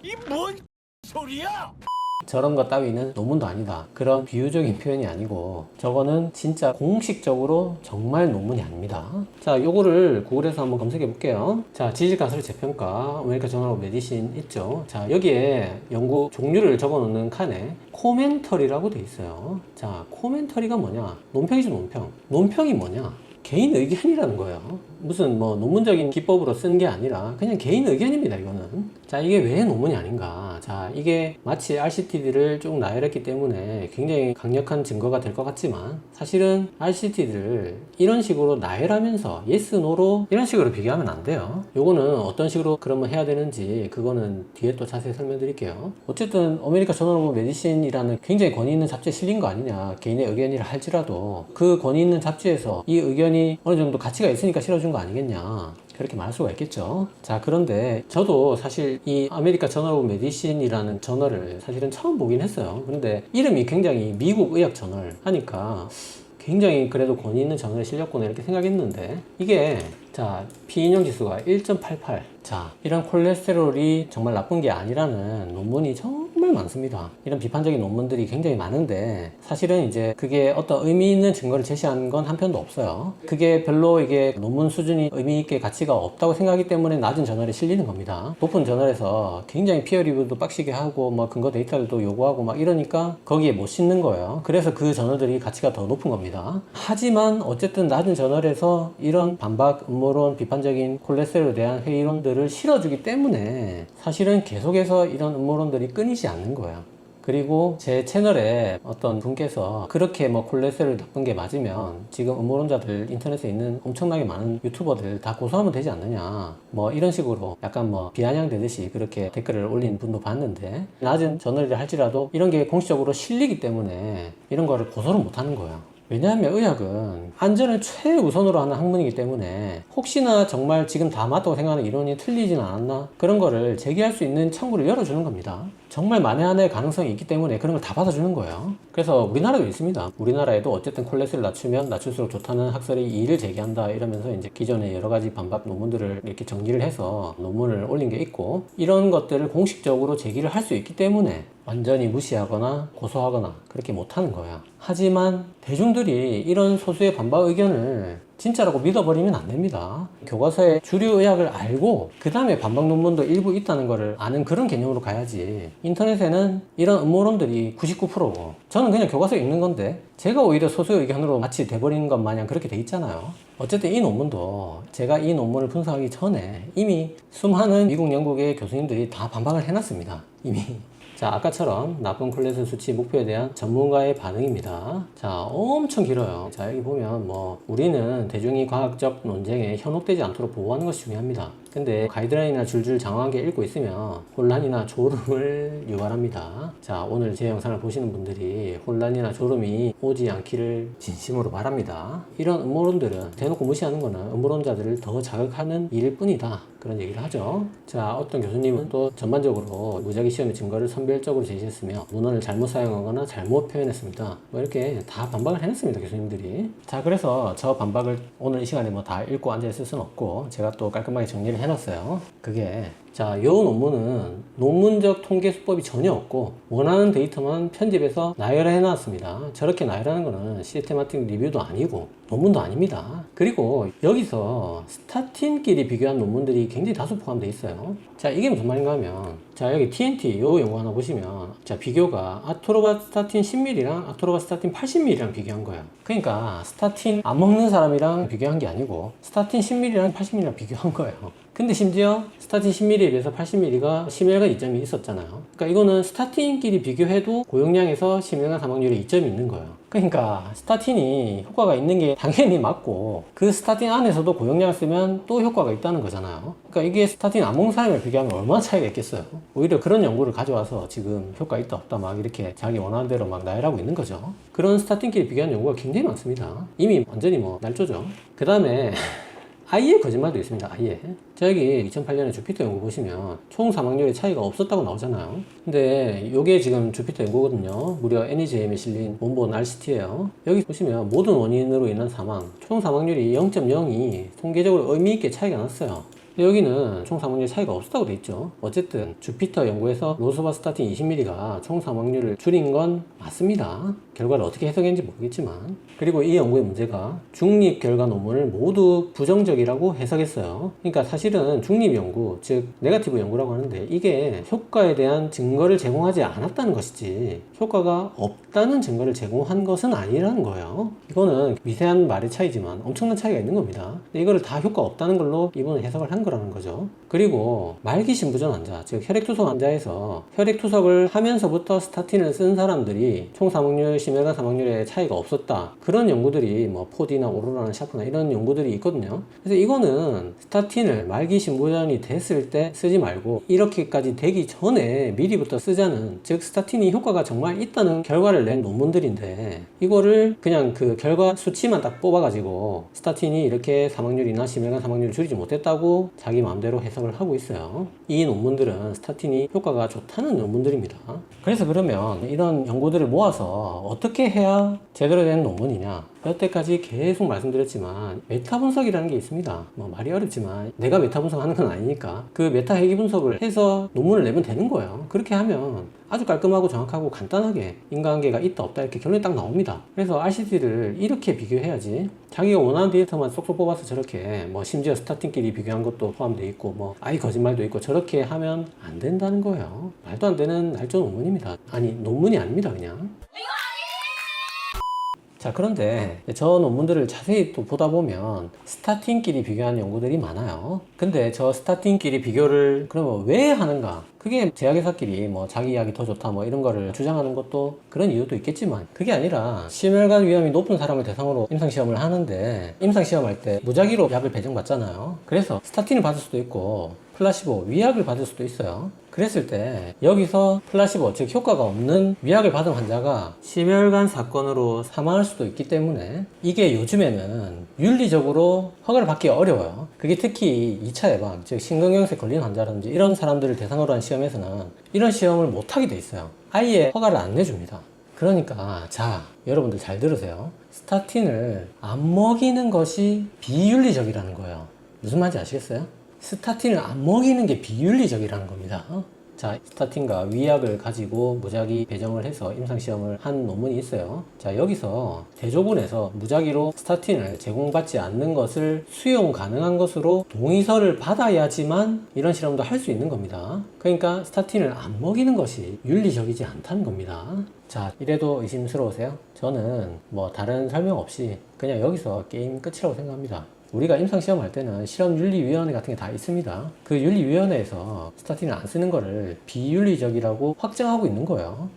이 뭔 소리야? 저런 것 따위는 논문도 아니다, 그런 비유적인 표현이 아니고 저거는 진짜 공식적으로 정말 논문이 아닙니다. 자, 요거를 구글에서 한번 검색해 볼게요. 자, 지질가설의 재평가 아메리카 저널 오브 메디신 있죠. 자, 여기에 연구 종류를 적어 놓는 칸에 코멘터리라고 돼 있어요. 자, 코멘터리가 뭐냐, 논평이죠. 논평이 뭐냐, 개인 의견이라는 거예요. 무슨 뭐 논문적인 기법으로 쓴 게 아니라 그냥 개인 의견입니다. 이거는 자, 이게 왜 논문이 아닌가? 자, 이게 마치 RCT들을 쭉 나열했기 때문에 굉장히 강력한 증거가 될 것 같지만 사실은 RCT들을 이런 식으로 나열하면서 yes, no로 이런 식으로 비교하면 안 돼요. 요거는 어떤 식으로 그러면 해야 되는지 그거는 뒤에 또 자세히 설명드릴게요. 어쨌든 아메리카 저널 오브 메디신이라는 굉장히 권위 있는 잡지에 실린 거 아니냐, 개인의 의견이라 할지라도 그 권위 있는 잡지에서 이 의견이 어느 정도 가치가 있으니까 실어준 거 아니겠냐, 그렇게 말할 수가 있겠죠. 자, 그런데 저도 사실 이 아메리카 저널 오브 메디신이라는 저널을 사실은 처음 보긴 했어요. 근데 이름이 굉장히 미국 의학 저널 하니까 굉장히 그래도 권위 있는 저널에 실렸구나 이렇게 생각했는데, 이게 자, 피인용 지수가 1.88. 자, 이런 콜레스테롤이 정말 나쁜 게 아니라는 논문이 정말 많습니다. 이런 비판적인 논문들이 굉장히 많은데 사실은 이제 그게 어떤 의미 있는 증거를 제시한 건 한 편도 없어요. 그게 별로 이게 논문 수준이 의미 있게 가치가 없다고 생각하기 때문에 낮은 저널에 실리는 겁니다. 높은 저널에서 굉장히 피어 리뷰도 빡시게 하고 뭐 근거 데이터들도 요구하고 막 이러니까 거기에 못 싣는 거예요. 그래서 그 저널들이 가치가 더 높은 겁니다. 하지만 어쨌든 낮은 저널에서 이런 반박 음모론, 비판적인 콜레스테롤에 대한 회의론들을 실어주기 때문에 사실은 계속해서 이런 음모론들이 끊이지 않는 거예요. 그리고 제 채널에 어떤 분께서 그렇게 뭐 콜레스테롤이 나쁜 게 맞으면 지금 음모론자들, 인터넷에 있는 엄청나게 많은 유튜버들 다 고소하면 되지 않느냐, 뭐 이런 식으로 약간 뭐 비아냥되듯이 그렇게 댓글을 올린 분도 봤는데, 낮은 저널이라 할지라도 이런 게 공식적으로 실리기 때문에 이런 거를 고소를 못 하는 거예요. 왜냐하면 의학은 안전을 최우선으로 하는 학문이기 때문에 혹시나 정말 지금 다 맞다고 생각하는 이론이 틀리진 않았나, 그런 거를 제기할 수 있는 창구를 열어주는 겁니다. 정말 만에 하나의 가능성이 있기 때문에 그런 걸 다 받아주는 거예요. 그래서 우리나라도 있습니다. 우리나라에도 어쨌든 콜레스테롤 낮추면 낮출수록 좋다는 학설이 이의를 제기한다 이러면서 이제 기존의 여러 가지 반박 논문들을 이렇게 정리를 해서 논문을 올린 게 있고, 이런 것들을 공식적으로 제기를 할 수 있기 때문에 완전히 무시하거나 고소하거나 그렇게 못하는 거야. 하지만 대중들이 이런 소수의 반박 의견을 진짜라고 믿어버리면 안 됩니다. 교과서에 주류 의학을 알고 그 다음에 반박 논문도 일부 있다는 거를 아는 그런 개념으로 가야지. 인터넷에는 이런 음모론들이 99%고 저는 그냥 교과서 읽는 건데 제가 오히려 소수 의견으로 마치 돼버리는 것 마냥 그렇게 돼 있잖아요. 어쨌든 이 논문도 제가 이 논문을 분석하기 전에 이미 수많은 미국, 영국의 교수님들이 다 반박을 해놨습니다. 이미. 자, 아까처럼 나쁜 콜레스테롤 수치 목표에 대한 전문가의 반응입니다. 자, 엄청 길어요. 자, 여기 보면 뭐 우리는 대중이 과학적 논쟁에 현혹되지 않도록 보호하는 것이 중요합니다. 근데 가이드라인이나 줄줄 장황하게 읽고 있으면 혼란이나 졸음을 유발합니다. 자, 오늘 제 영상을 보시는 분들이 혼란이나 졸음이 오지 않기를 진심으로 바랍니다. 이런 음모론들은 대놓고 무시하는 거는 음모론자들을 더 자극하는 일일 뿐이다, 그런 얘기를 하죠. 자, 어떤 교수님은 또 전반적으로 무작위 시험의 증거를 선별적으로 제시했으며 문헌을 잘못 사용하거나 잘못 표현했습니다, 뭐 이렇게 다 반박을 해냈습니다, 교수님들이. 자, 그래서 저 반박을 오늘 이 시간에 뭐 다 읽고 앉아있을 수는 없고 제가 또 깔끔하게 정리를 해놨어요. 그게 자, 요 논문은 논문적 통계 수법이 전혀 없고 원하는 데이터만 편집해서 나열해 놨습니다. 저렇게 나열하는 거는 시스테마틱 리뷰도 아니고 논문도 아닙니다. 그리고 여기서 스타틴끼리 비교한 논문들이 굉장히 다수 포함되어 있어요. 자, 이게 무슨 말인가 하면 자, 여기 TNT 요 연구 하나 보시면 자, 비교가 아토로바스타틴 10mg랑 아토로바스타틴 80mg랑 비교한 거예요. 그러니까 스타틴 안 먹는 사람이랑 비교한 게 아니고 스타틴 10mg랑 80mg랑 비교한 거예요. 근데 심지어 스타틴 10mg에 비해서 80mg가 심혈관 이점이 있었잖아요. 그러니까 이거는 스타틴끼리 비교해도 고용량에서 심혈관 사망률에 이점이 있는 거예요. 그러니까 스타틴이 효과가 있는 게 당연히 맞고 그 스타틴 안에서도 고용량을 쓰면 또 효과가 있다는 거잖아요. 그러니까 이게 스타틴 안 먹는 사람을 비교하면 얼마나 차이가 있겠어요. 오히려 그런 연구를 가져와서 지금 효과 있다 없다 막 이렇게 자기 원하는 대로 막 나열하고 있는 거죠. 그런 스타틴끼리 비교한 연구가 굉장히 많습니다. 이미 완전히 뭐 날조죠. 그 다음에 아예 거짓말도 있습니다. 아예. 자, 여기 2008년에 주피터 연구 보시면 총 사망률의 차이가 없었다고 나오잖아요. 근데 이게 지금 주피터 연구거든요. 무려 NEJM에 실린 원본 RCT예요. 여기 보시면 모든 원인으로 인한 사망, 총 사망률이 0.02 통계적으로 의미 있게 차이가 났어요. 여기는 총 사망률 차이가 없었다고 돼 있죠. 어쨌든 주피터 연구에서 로스바스타틴 20mg가 총 사망률을 줄인 건 맞습니다. 결과를 어떻게 해석했는지 모르겠지만. 그리고 이 연구의 문제가 중립 결과 논문을 모두 부정적이라고 해석했어요. 그러니까 사실은 중립 연구, 즉 네거티브 연구라고 하는데 이게 효과에 대한 증거를 제공하지 않았다는 것이지 효과가 없다는 증거를 제공한 것은 아니라는 거예요. 이거는 미세한 말의 차이지만 엄청난 차이가 있는 겁니다. 근데 이거를 다 효과 없다는 걸로 이번에 해석을 한 거예요. 거라는 거죠. 그리고 말기 신부전 환자, 즉 혈액투석 환자에서 혈액투석을 하면서부터 스타틴을 쓴 사람들이 총 사망률, 심혈관 사망률에 차이가 없었다. 그런 연구들이 뭐 포디나 오로라나 샤프나 이런 연구들이 있거든요. 그래서 이거는 스타틴을 말기 신부전이 됐을 때 쓰지 말고 이렇게까지 되기 전에 미리부터 쓰자는, 즉 스타틴이 효과가 정말 있다는 결과를 낸 논문들인데, 이거를 그냥 그 결과 수치만 딱 뽑아가지고 스타틴이 이렇게 사망률이나 심혈관 사망률을 줄이지 못했다고 자기 마음대로 해석을 하고 있어요. 이 논문들은 스타틴이 효과가 좋다는 논문들입니다. 그래서 그러면 이런 연구들을 모아서 어떻게 해야 제대로 된 논문이냐, 여태까지 계속 말씀드렸지만 메타 분석이라는 게 있습니다. 뭐 말이 어렵지만 내가 메타 분석하는 건 아니니까 그 메타 회귀 분석을 해서 논문을 내면 되는 거예요. 그렇게 하면 아주 깔끔하고 정확하고 간단하게 인과관계가 있다 없다 이렇게 결론이 딱 나옵니다. 그래서 RCT를 이렇게 비교해야지, 자기가 원하는 데이터만 쏙쏙 뽑아서 저렇게 뭐 심지어 스타틴끼리 비교한 것도 포함되어 있고 뭐 아예 거짓말도 있고 저렇게 하면 안 된다는 거예요. 말도 안 되는 날조 논문입니다. 아니 논문이 아닙니다 그냥. 자, 그런데 저 논문들을 자세히 또 보다 보면 스타틴끼리 비교하는 연구들이 많아요. 근데 저 스타틴끼리 비교를 그러면 왜 하는가? 그게 제약회사끼리 뭐 자기 약이 더 좋다 뭐 이런 거를 주장하는 것도 그런 이유도 있겠지만, 그게 아니라 심혈관 위험이 높은 사람을 대상으로 임상시험을 하는데 임상시험할 때 무작위로 약을 배정받잖아요. 그래서 스타틴을 받을 수도 있고 플라시보, 위약을 받을 수도 있어요. 그랬을 때 여기서 플라시보, 즉 효과가 없는 위약을 받은 환자가 심혈관 사건으로 사망할 수도 있기 때문에 이게 요즘에는 윤리적으로 허가를 받기 어려워요. 그게 특히 2차 예방, 즉 심근경색 걸린 환자라든지 이런 사람들을 대상으로 한 시험에서는 이런 시험을 못하게 돼 있어요. 아예 허가를 안 내줍니다. 그러니까 자, 여러분들 잘 들으세요. 스타틴을 안 먹이는 것이 비윤리적이라는 거예요. 무슨 말인지 아시겠어요? 스타틴을 안 먹이는 게 비윤리적이라는 겁니다. 자, 스타틴과 위약을 가지고 무작위 배정을 해서 임상시험을 한 논문이 있어요. 자, 여기서 대조군에서 무작위로 스타틴을 제공받지 않는 것을 수용 가능한 것으로 동의서를 받아야지만 이런 실험도 할 수 있는 겁니다. 그러니까 스타틴을 안 먹이는 것이 윤리적이지 않다는 겁니다. 자, 이래도 의심스러우세요? 저는 뭐 다른 설명 없이 그냥 여기서 게임 끝이라고 생각합니다. 우리가 임상시험 할 때는 실험윤리위원회 같은 게 다 있습니다. 그 윤리위원회에서 스타틴을 안 쓰는 거를 비윤리적이라고 확정하고 있는 거예요.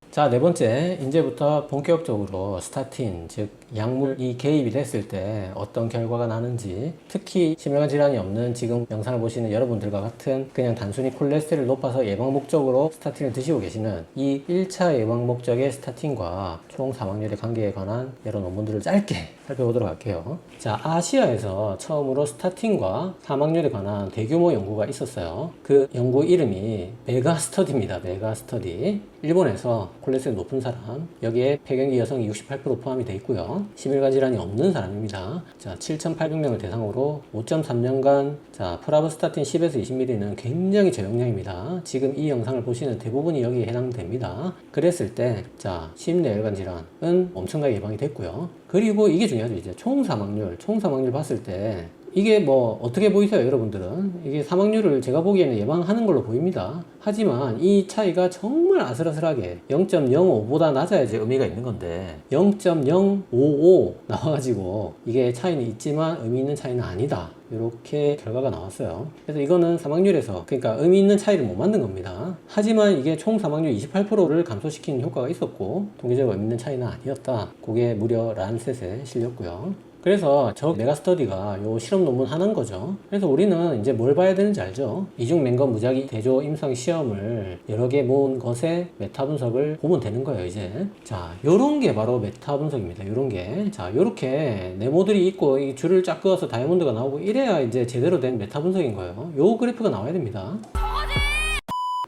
자, 네 번째, 이제부터 본격적으로 스타틴, 즉 약물이 개입이 됐을 때 어떤 결과가 나는지, 특히 심혈관 질환이 없는 지금 영상을 보시는 여러분들과 같은 그냥 단순히 콜레스테롤을 높아서 예방 목적으로 스타틴을 드시고 계시는 이 1차 예방 목적의 스타틴과 총 사망률의 관계에 관한 여러 논문들을 짧게 살펴보도록 할게요. 자, 아시아에서 처음으로 스타틴과 사망률에 관한 대규모 연구가 있었어요. 그 연구 이름이 메가스터디입니다. 메가스터디. 일본에서 콜레스테롤 높은 사람, 여기에 폐경기 여성이 68% 포함이 되어 있고요. 심혈관 질환이 없는 사람입니다. 자, 7,800명을 대상으로 5.3년간 자, 프라브스타틴 10에서 20ml는 굉장히 저용량입니다. 지금 이 영상을 보시는 대부분이 여기에 해당됩니다. 그랬을 때 자, 심내혈관 질환은 엄청나게 예방이 됐고요. 그리고 이게 중요하죠. 이제 총 사망률 봤을 때 이게 뭐 어떻게 보이세요 여러분들은? 이게 사망률을 제가 보기에는 예방하는 걸로 보입니다. 하지만 이 차이가 정말 아슬아슬하게 0.05보다 낮아야지 의미가 있는 건데 0.055 나와가지고 이게 차이는 있지만 의미 있는 차이는 아니다, 이렇게 결과가 나왔어요. 그래서 이거는 사망률에서 그러니까 의미 있는 차이를 못 만든 겁니다. 하지만 이게 총 사망률 28%를 감소시키는 효과가 있었고 통계적으로 의미 있는 차이는 아니었다. 그게 무려 란셋에 실렸고요. 그래서 저 메가스터디가 요 실험 논문 하는 거죠. 그래서 우리는 이제 뭘 봐야 되는지 알죠? 이중 맹검 무작위 대조 임상 시험을 여러 개 모은 것의 메타 분석을 보면 되는 거예요, 이제. 자, 요런 게 바로 메타 분석입니다. 요런 게. 자, 요렇게 네모들이 있고 이 줄을 쫙 그어서 다이아몬드가 나오고 이래야 이제 제대로 된 메타 분석인 거예요. 요 그래프가 나와야 됩니다.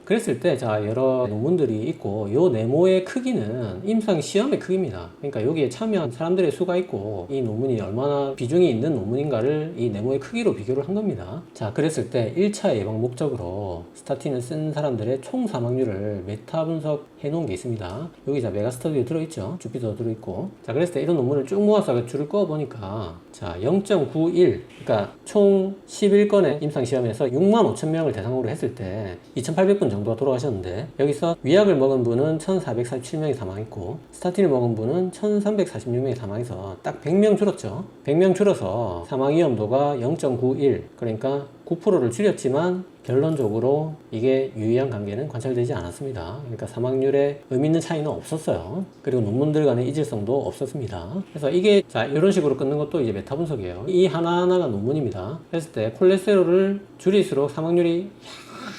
그랬을 때, 자, 여러 논문들이 있고, 요 네모의 크기는 임상 시험의 크기입니다. 그러니까 여기에 참여한 사람들의 수가 있고, 이 논문이 얼마나 비중이 있는 논문인가를 이 네모의 크기로 비교를 한 겁니다. 자, 그랬을 때 1차 예방 목적으로 스타틴을 쓴 사람들의 총 사망률을 메타 분석해 놓은 게 있습니다. 여기 자, 메가스터디에 들어있죠. 주피터 들어있고. 자, 그랬을 때 이런 논문을 쭉 모아서 줄을 그어보니까, 자, 0.91, 그러니까 총 11건의 임상 시험에서 65,000명을 대상으로 했을 때 2,800분 정도가 돌아가셨는데, 여기서 위약을 먹은 분은 1447명이 사망했고 스타틴을 먹은 분은 1346명이 사망해서 딱 100명 줄었죠. 100명 줄어서 사망 위험도가 0.91, 그러니까 9%를 줄였지만 결론적으로 이게 유의한 관계는 관찰되지 않았습니다. 그러니까 사망률에 의미 있는 차이는 없었어요. 그리고 논문들 간의 이질성도 없었습니다. 그래서 이게 자 이런 식으로 끊는 것도 이제 메타 분석이에요. 이 하나하나가 논문입니다. 그랬을 때 콜레스테롤을 줄일수록 사망률이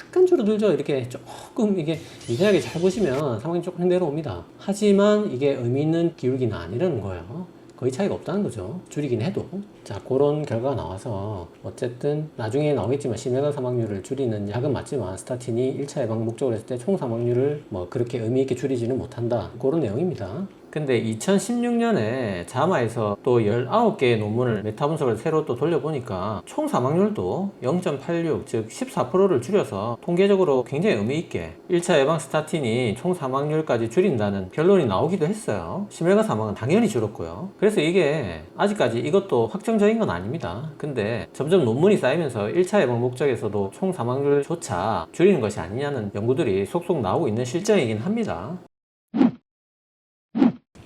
약간 줄어들죠. 이렇게 조금 이게 미세하게 잘 보시면 사망이 조금 내려옵니다. 하지만 이게 의미 있는 기울기는 아니라는 거예요. 거의 차이가 없다는 거죠. 줄이긴 해도. 자, 그런 결과가 나와서 어쨌든 나중에 나오겠지만 심혈관 사망률을 줄이는 약은 맞지만 스타틴이 1차 예방 목적으로 했을 때 총 사망률을 뭐 그렇게 의미 있게 줄이지는 못한다. 그런 내용입니다. 근데 2016년에 자마에서 또 19개의 논문을 메타 분석을 새로 또 돌려보니까 총 사망률도 0.86, 즉 14%를 줄여서 통계적으로 굉장히 의미 있게 1차 예방 스타틴이 총 사망률까지 줄인다는 결론이 나오기도 했어요. 심혈관 사망은 당연히 줄었고요. 그래서 이게 아직까지 이것도 확정적인 건 아닙니다. 근데 점점 논문이 쌓이면서 1차 예방 목적에서도 총 사망률조차 줄이는 것이 아니냐는 연구들이 속속 나오고 있는 실정이긴 합니다.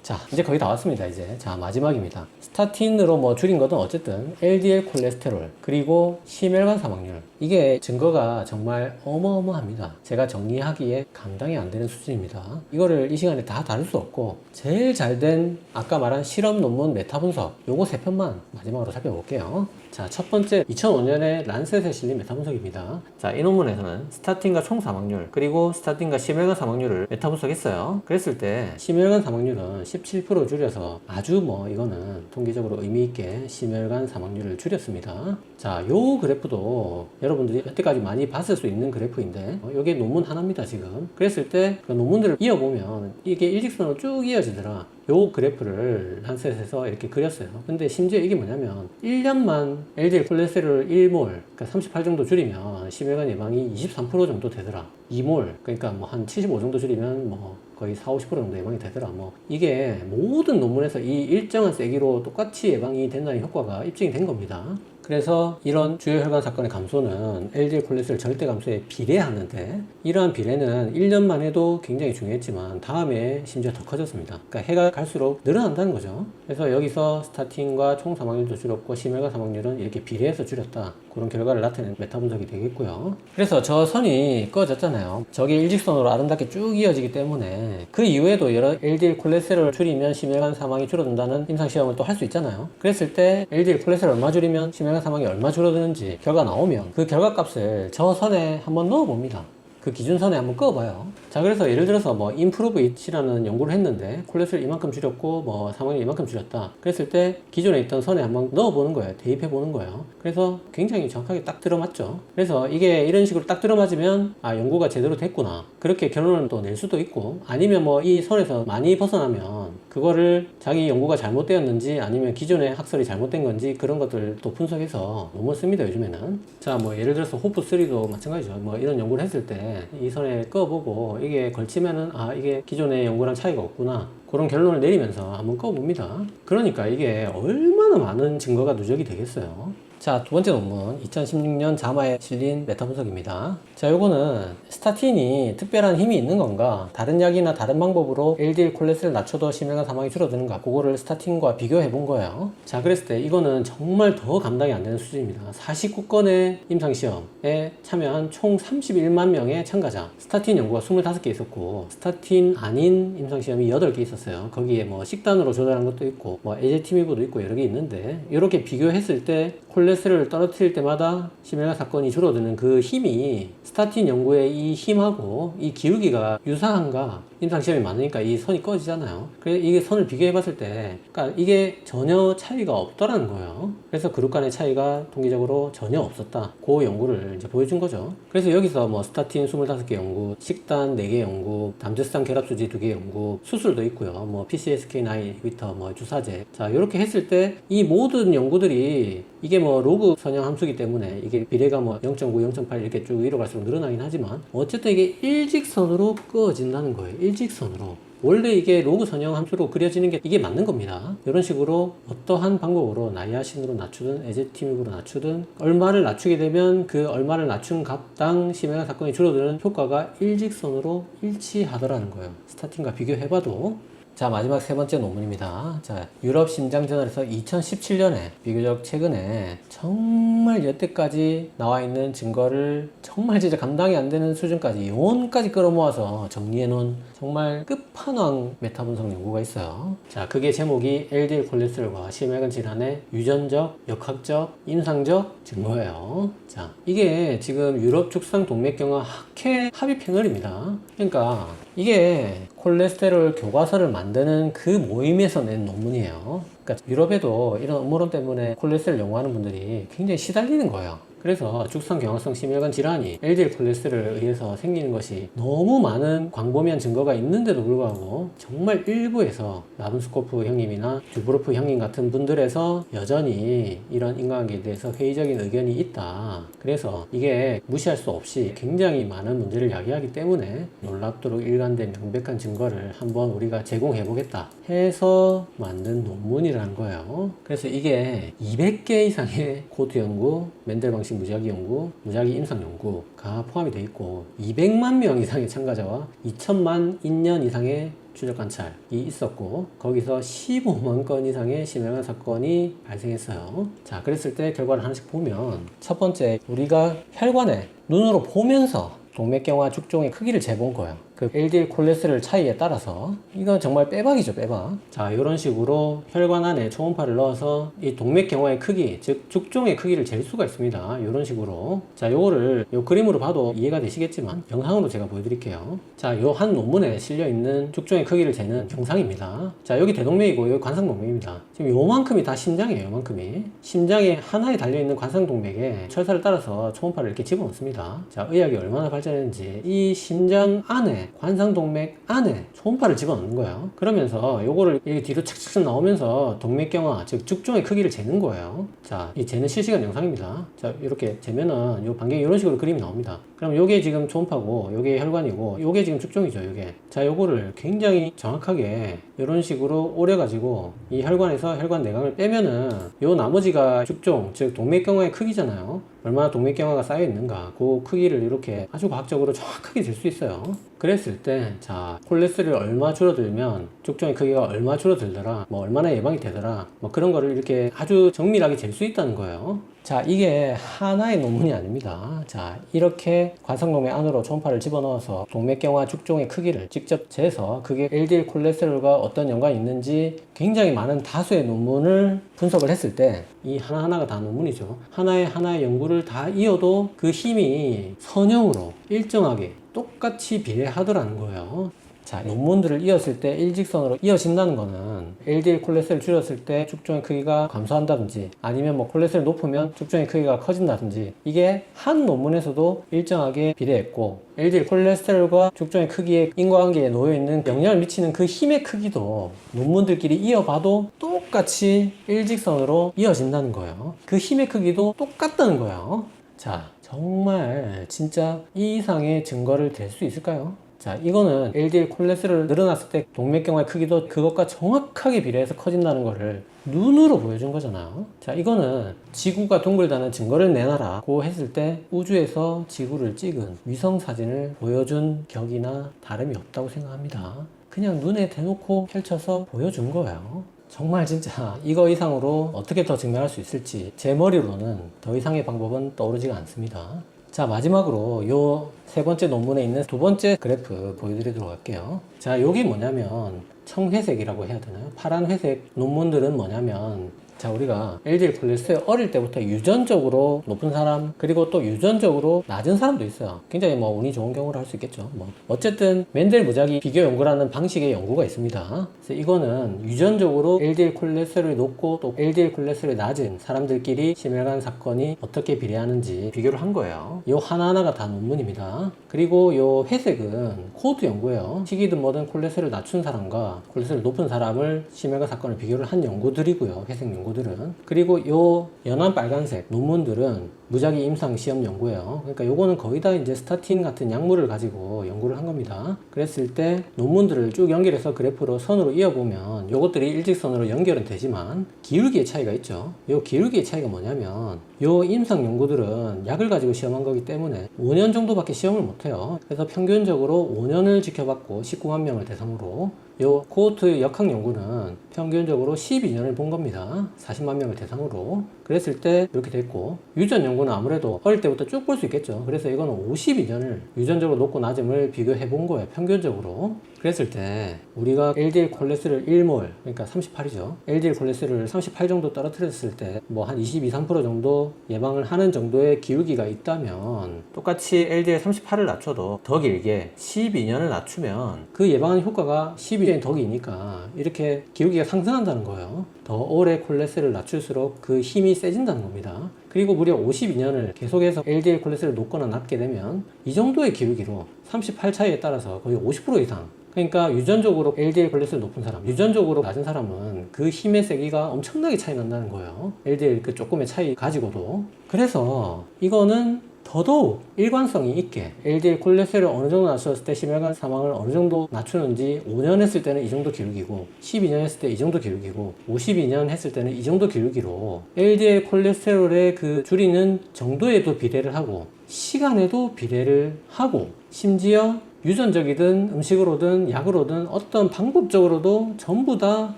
자, 이제 거의 다 왔습니다. 이제 자 마지막입니다. 스타틴으로 뭐 줄인 것은 어쨌든 LDL 콜레스테롤 그리고 심혈관 사망률, 이게 증거가 정말 어마어마합니다. 제가 정리하기에 감당이 안 되는 수준입니다. 이거를 이 시간에 다 다룰 수 없고 제일 잘된 아까 말한 실험 논문 메타 분석 요거 3편만 마지막으로 살펴볼게요. 자, 첫 번째 2005년에 란셋에 실린 메타 분석입니다. 자, 이 논문에서는 스타틴과 총 사망률 그리고 스타틴과 심혈관 사망률을 메타 분석했어요. 그랬을 때 심혈관 사망률은 17% 줄여서 아주 뭐 이거는 통계적으로 의미 있게 심혈관 사망률을 줄였습니다. 자, 요 그래프도 여러분들이 여태까지 많이 봤을 수 있는 그래프인데 요게 논문 하나입니다 지금. 그랬을 때 그 논문들을 이어보면 이게 일직선으로 쭉 이어지더라. 요 그래프를 란셋에서 이렇게 그렸어요. 근데 심지어 이게 뭐냐면 1년만 LDL 콜레스테롤 1몰, 그러니까 38 정도 줄이면 심혈관 예방이 23% 정도 되더라. 2몰, 그러니까 뭐 한 75 정도 줄이면 뭐 거의 40, 50% 정도 예방이 되더라. 뭐 이게 모든 논문에서 이 일정한 세기로 똑같이 예방이 된다는 효과가 입증이 된 겁니다. 그래서 이런 주요 혈관 사건의 감소는 LDL 콜레스테롤 절대 감소에 비례하는데, 이러한 비례는 1년만 해도 굉장히 중요했지만 다음에 심지어 더 커졌습니다. 그러니까 해가 갈수록 늘어난다는 거죠. 그래서 여기서 스타틴과 총 사망률도 줄었고 심혈관 사망률은 이렇게 비례해서 줄였다. 그런 결과를 나타낸 메타 분석이 되겠고요. 그래서 저 선이 꺼졌잖아요. 저게 일직선으로 아름답게 쭉 이어지기 때문에 그 이후에도 여러 LDL 콜레스테롤을 줄이면 심혈관 사망이 줄어든다는 임상시험을 또 할 수 있잖아요. 그랬을 때 LDL 콜레스테롤 얼마 줄이면 심혈관 사망이 얼마 줄어드는지 결과 나오면 그 결과값을 저 선에 한번 넣어 봅니다. 그 기준선에 한번 꺼봐요. 자, 그래서 예를 들어서 뭐 improve it이라는 연구를 했는데 콜레스테롤 이만큼 줄였고 뭐 사망률 이만큼 줄였다. 그랬을 때 기존에 있던 선에 한번 넣어보는 거예요. 대입해 보는 거예요. 그래서 굉장히 정확하게 딱 들어맞죠. 그래서 이게 이런 식으로 딱 들어맞으면 아, 연구가 제대로 됐구나, 그렇게 결론을 또 낼 수도 있고, 아니면 뭐 이 선에서 많이 벗어나면 그거를 자기 연구가 잘못되었는지 아니면 기존의 학설이 잘못된 건지 그런 것들을 또 분석해서 논문 씁니다 요즘에는. 자, 뭐 예를 들어서 호프3도 마찬가지죠. 뭐 이런 연구를 했을 때 이 선에 꺼보고 이게 걸치면은 아, 이게 기존의 연구랑 차이가 없구나, 그런 결론을 내리면서 한번 꺼봅니다. 그러니까 이게 얼마나 많은 증거가 누적이 되겠어요. 자, 두 번째 논문 2016년 자마에 실린 메타 분석입니다. 자, 요거는 스타틴이 특별한 힘이 있는 건가, 다른 약이나 다른 방법으로 LDL 콜레스테롤 낮춰도 심혈관 사망이 줄어드는가, 그거를 스타틴과 비교해 본 거예요. 자, 그랬을 때 이거는 정말 더 감당이 안 되는 수준입니다. 49건의 임상시험에 참여한 총 31만 명의 참가자, 스타틴 연구가 25개 있었고 스타틴 아닌 임상시험이 8개 있었어요. 거기에 뭐 식단으로 조절한 것도 있고 뭐 에제티미브도 있고 여러 개 있는데, 이렇게 비교했을 때 콜레스테롤을 떨어뜨릴 때마다 심혈관 사건이 줄어드는 그 힘이, 스타틴 연구의 이 힘하고 이 기울기가 유사한가, 임상시험이 많으니까 이 선이 꺼지잖아요. 그래서 이게 선을 비교해 봤을 때 그러니까 이게 전혀 차이가 없더라는 거예요. 그래서 그룹 간의 차이가 통계적으로 전혀 없었다, 그 연구를 이제 보여준 거죠. 그래서 여기서 뭐 스타틴 25개 연구, 식단 4개 연구, 담즙산 결합수지 2개 연구, 수술도 있고요. 뭐 PCSK9 이비터, 뭐 주사제. 자, 이렇게 했을 때 이 모든 연구들이 이게 뭐 로그 선형 함수기 때문에 이게 비례가 뭐 0.9, 0.8 이렇게 쭉 위로 갈수록 늘어나긴 하지만 어쨌든 이게 일직선으로 그어진다는 거예요. 일직선으로. 원래 이게 로그 선형 함수로 그려지는 게 이게 맞는 겁니다. 이런 식으로 어떠한 방법으로 나이아신으로 낮추든 에제티믹으로 낮추든 얼마를 낮추게 되면 그 얼마를 낮춘 값당 심해가 사건이 줄어드는 효과가 일직선으로 일치하더라는 거예요. 스타팅과 비교해봐도. 자, 마지막 세 번째 논문입니다. 자, 유럽 심장저널에서 2017년에 비교적 최근에 정말 여태까지 나와 있는 증거를 정말 진짜 감당이 안 되는 수준까지 요원까지 끌어모아서 정리해 놓은 정말 끝판왕 메타 분석 연구가 있어요. 자, 그게 제목이 LDL 콜레스테롤과 심혈관 질환의 유전적, 역학적, 임상적 증거예요. 자, 이게 지금 유럽 죽상 동맥경화 학회 합의 패널입니다. 그러니까 이게 콜레스테롤 교과서를 만드는 그 모임에서 낸 논문이에요. 그러니까 유럽에도 이런 음모론 때문에 콜레스테롤 연구하는 분들이 굉장히 시달리는 거예요. 그래서 죽상경화성 심혈관 질환이 LDL 콜레스테롤에 의해서 생기는 것이 너무 많은 광범위한 증거가 있는데도 불구하고 정말 일부에서 라븐스코프 형님이나 듀브로프 형님 같은 분들에서 여전히 이런 인과관계에 대해서 회의적인 의견이 있다. 그래서 이게 무시할 수 없이 굉장히 많은 문제를 야기하기 때문에 놀랍도록 일관된 명백한 증거를 한번 우리가 제공해 보겠다 해서 만든 논문이라는 거예요. 그래서 이게 200개 이상의 코드 연구, 멘델 방식 무작위 연구, 무작위 임상 연구가 포함이 되어 있고 200만 명 이상의 참가자와 2천만 인년 이상의 추적 관찰이 있었고 거기서 15만 건 이상의 심혈관 사건이 발생했어요. 자, 그랬을 때 결과를 하나씩 보면 첫 번째, 우리가 혈관에 눈으로 보면서 동맥경화 죽종의 크기를 재본 거예요. 그 LDL 콜레스테롤 차이에 따라서 이건 정말 빼박이죠, 빼박. 자, 이런 식으로 혈관 안에 초음파를 넣어서 이 동맥경화의 크기, 즉 죽종의 크기를 잴 수가 있습니다. 이런 식으로. 자, 요거를 요 그림으로 봐도 이해가 되시겠지만 영상으로 제가 보여드릴게요. 자, 요 한 논문에 실려 있는 죽종의 크기를 재는 영상입니다. 자, 여기 대동맥이고 여기 관상동맥입니다. 지금 요만큼이 다 심장이에요, 요만큼이. 심장에 하나에 달려있는 관상동맥에 철사를 따라서 초음파를 이렇게 집어넣습니다. 자, 의학이 얼마나 발전했는지 이 심장 안에 관상동맥 안에 초음파를 집어넣는 거예요. 그러면서 요거를 여기 뒤로 착착착 나오면서 동맥경화, 즉 죽종의 크기를 재는 거예요. 자, 이 재는 실시간 영상입니다. 자, 이렇게 재면은 요 반경이 이런 식으로 그림이 나옵니다. 그럼 요게 지금 초음파고 요게 혈관이고 요게 지금 죽종이죠, 요게. 자, 요거를 굉장히 정확하게 이런 식으로 오려가지고 이 혈관에서 혈관 내광을 빼면은 요 나머지가 죽종, 즉 동맥경화의 크기잖아요. 얼마나 동맥경화가 쌓여 있는가, 그 크기를 이렇게 아주 과학적으로 정확하게 잴 수 있어요. 그랬을 때, 자, 콜레스테롤이 얼마 줄어들면 죽종의 크기가 얼마 줄어들더라, 뭐 얼마나 예방이 되더라, 뭐 그런 거를 이렇게 아주 정밀하게 잴 수 있다는 거예요. 자, 이게 하나의 논문이 아닙니다. 자, 이렇게 관상동맥 안으로 초음파를 집어넣어서 동맥경화 죽종의 크기를 직접 재서 그게 LDL 콜레스테롤과 어떤 연관이 있는지 굉장히 많은 다수의 논문을 분석을 했을 때 이 하나하나가 다 논문이죠. 하나의 연구를 다 이어도 그 힘이 선형으로 일정하게 똑같이 비례하더라는 거예요. 자, 논문들을 이었을 때 일직선으로 이어진다는 거는 LDL 콜레스테롤 줄였을 때 죽종의 크기가 감소한다든지 아니면 뭐 콜레스테롤 높으면 죽종의 크기가 커진다든지 이게 한 논문에서도 일정하게 비례했고 LDL 콜레스테롤과 죽종의 크기의 인과관계에 놓여있는 영향을 미치는 그 힘의 크기도 논문들끼리 이어봐도 똑같이 일직선으로 이어진다는 거예요. 그 힘의 크기도 똑같다는 거예요. 자, 정말 진짜 이 이상의 증거를 댈 수 있을까요? 자, 이거는 LDL 콜레스테롤 늘어났을 때 동맥경화의 크기도 그것과 정확하게 비례해서 커진다는 거를 눈으로 보여준 거잖아요. 자, 이거는 지구가 둥글다는 증거를 내놔라고 했을 때 우주에서 지구를 찍은 위성 사진을 보여준 격이나 다름이 없다고 생각합니다. 그냥 눈에 대놓고 펼쳐서 보여준 거예요. 정말 진짜 이거 이상으로 어떻게 더 증명할 수 있을지 제 머리로는 더 이상의 방법은 떠오르지가 않습니다. 자, 마지막으로 요 세 번째 논문에 있는 두 번째 그래프 보여드리도록 할게요. 자, 요게 뭐냐면 청회색이라고 해야 되나요? 파란 회색 논문들은 뭐냐면, 자, 우리가 LDL 콜레스테롤 어릴 때부터 유전적으로 높은 사람, 그리고 또 유전적으로 낮은 사람도 있어요. 굉장히 뭐 운이 좋은 경우를 할 수 있겠죠. 뭐 어쨌든 멘델 무작위 비교 연구라는 방식의 연구가 있습니다. 그래서 이거는 유전적으로 LDL 콜레스테롤이 높고 또 LDL 콜레스테롤이 낮은 사람들끼리 심혈관 사건이 어떻게 비례하는지 비교를 한 거예요. 요 하나하나가 다 논문입니다. 그리고 요 회색은 코드 연구예요. 식이든 뭐든 콜레스테롤 낮춘 사람과 콜레스테롤 높은 사람을 심혈관 사건을 비교를 한 연구들이고요. 회색 연구 연구들은. 그리고 요 연한 빨간색 논문들은 무작위 임상 시험 연구예요. 그러니까 요거는 거의 다 이제 스타틴 같은 약물을 가지고 연구를 한 겁니다. 그랬을 때 논문들을 쭉 연결해서 그래프로 선으로 이어보면 요것들이 일직선으로 연결은 되지만 기울기의 차이가 있죠. 요 기울기의 차이가 뭐냐면 요 임상 연구들은 약을 가지고 시험한 거기 때문에 5년 정도밖에 시험을 못해요. 그래서 평균적으로 5년을 지켜봤고 19만 명을 대상으로, 요 코호트 역학 연구는 평균적으로 12년을 본 겁니다. 40만 명을 대상으로. 그랬을 때 이렇게 됐고, 유전 연구는 아무래도 어릴 때부터 쭉 볼 수 있겠죠. 그래서 이거는 52년을 유전적으로 높고 낮음을 비교해 본 거예요. 평균적으로. 그랬을 때 우리가 LDL 콜레스테롤 1몰, 그러니까 38이죠. LDL 콜레스테롤을 38 정도 떨어뜨렸을 때 뭐 한 22, 3% 정도 예방을 하는 정도의 기울기가 있다면, 똑같이 LDL 38을 낮춰도 더 길게 12년을 낮추면 그 예방하는 효과가 12년이 더 기니까 이렇게 기울기가 상승한다는 거예요. 더 오래 콜레스테롤을 낮출수록 그 힘이 세진다는 겁니다. 그리고 무려 52년을 계속해서 LDL 콜레스테롤을 높거나 낮게 되면 이 정도의 기울기로 38 차이에 따라서 거의 50% 이상, 그러니까 유전적으로 LDL 콜레스테롤 높은 사람, 유전적으로 낮은 사람은 그 힘의 세기가 엄청나게 차이 난다는 거예요. LDL 그 조금의 차이 가지고도. 그래서 이거는 더더욱 일관성이 있게 LDL 콜레스테롤 어느 정도 낮췄을 때 심혈관 사망을 어느 정도 낮추는지, 5년 했을 때는 이 정도 기울기고 12년 했을 때 이 정도 기울기고 52년 했을 때는 이 정도 기울기로 LDL 콜레스테롤의 그 줄이는 정도에도 비례를 하고 시간에도 비례를 하고, 심지어 유전적이든 음식으로든 약으로든 어떤 방법적으로도 전부 다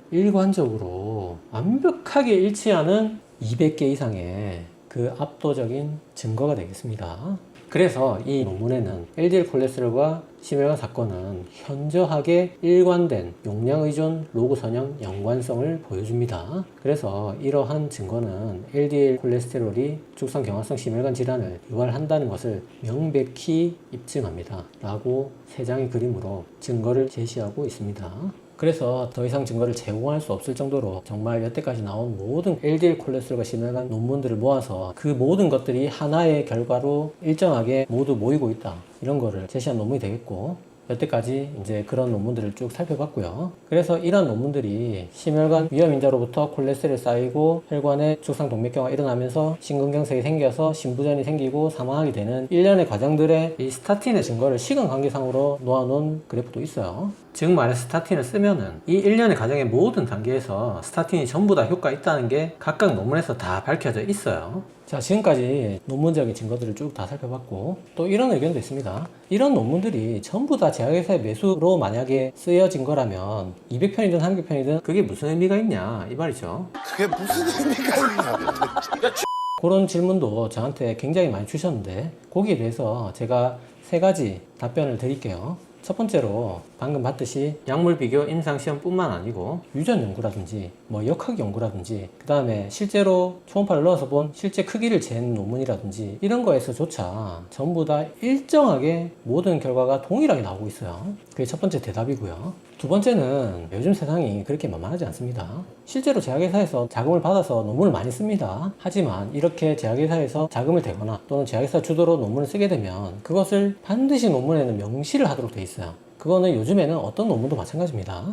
일관적으로 완벽하게 일치하는 200개 이상의 그 압도적인 증거가 되겠습니다. 그래서 이 논문에는 LDL 콜레스테롤과 심혈관 사건은 현저하게 일관된 용량 의존 로그 선형 연관성을 보여줍니다. 그래서 이러한 증거는 LDL 콜레스테롤이 죽상 경화성 심혈관 질환을 유발한다는 것을 명백히 입증합니다. 라고 3장의 그림으로 증거를 제시하고 있습니다. 그래서 더 이상 증거를 제공할 수 없을 정도로 정말 여태까지 나온 모든 LDL 콜레스테롤과 심혈관 논문들을 모아서 그 모든 것들이 하나의 결과로 일정하게 모두 모이고 있다, 이런 거를 제시한 논문이 되겠고, 여태까지 이제 그런 논문들을 쭉 살펴봤고요. 그래서 이런 논문들이 심혈관 위험인자로부터 콜레스테롤이 쌓이고 혈관에 죽상 동맥경화가 일어나면서 심근경색이 생겨서 심부전이 생기고 사망하게 되는 일련의 과정들의 이 스타틴의 증거를 시간 관계상으로 놓아놓은 그래프도 있어요. 즉 말해 스타틴을 쓰면은 이 일련의 과정의 모든 단계에서 스타틴이 전부 다 효과 있다는 게 각각 논문에서 다 밝혀져 있어요. 자, 지금까지 논문적인 증거들을 쭉 다 살펴봤고, 또 이런 의견도 있습니다. 이런 논문들이 전부 다 제약회사의 매수로 만약에 쓰여진 거라면 200편이든 300편이든 그게 무슨 의미가 있냐, 이 말이죠. 그게 무슨 의미가 있냐고. 그런 질문도 저한테 굉장히 많이 주셨는데, 거기에 대해서 제가 3가지 답변을 드릴게요. 첫 번째로 방금 봤듯이 약물 비교 임상시험뿐만 아니고 유전 연구라든지 뭐 역학 연구라든지, 그 다음에 실제로 초음파를 넣어서 본 실제 크기를 잰 논문이라든지 이런 거에서조차 전부 다 일정하게 모든 결과가 동일하게 나오고 있어요. 그게 첫 번째 대답이고요. 두 번째는 요즘 세상이 그렇게 만만하지 않습니다. 실제로 제약회사에서 자금을 받아서 논문을 많이 씁니다. 하지만 이렇게 제약회사에서 자금을 대거나 또는 제약회사 주도로 논문을 쓰게 되면 그것을 반드시 논문에는 명시를 하도록 돼 있어요. 그거는 요즘에는 어떤 논문도 마찬가지입니다.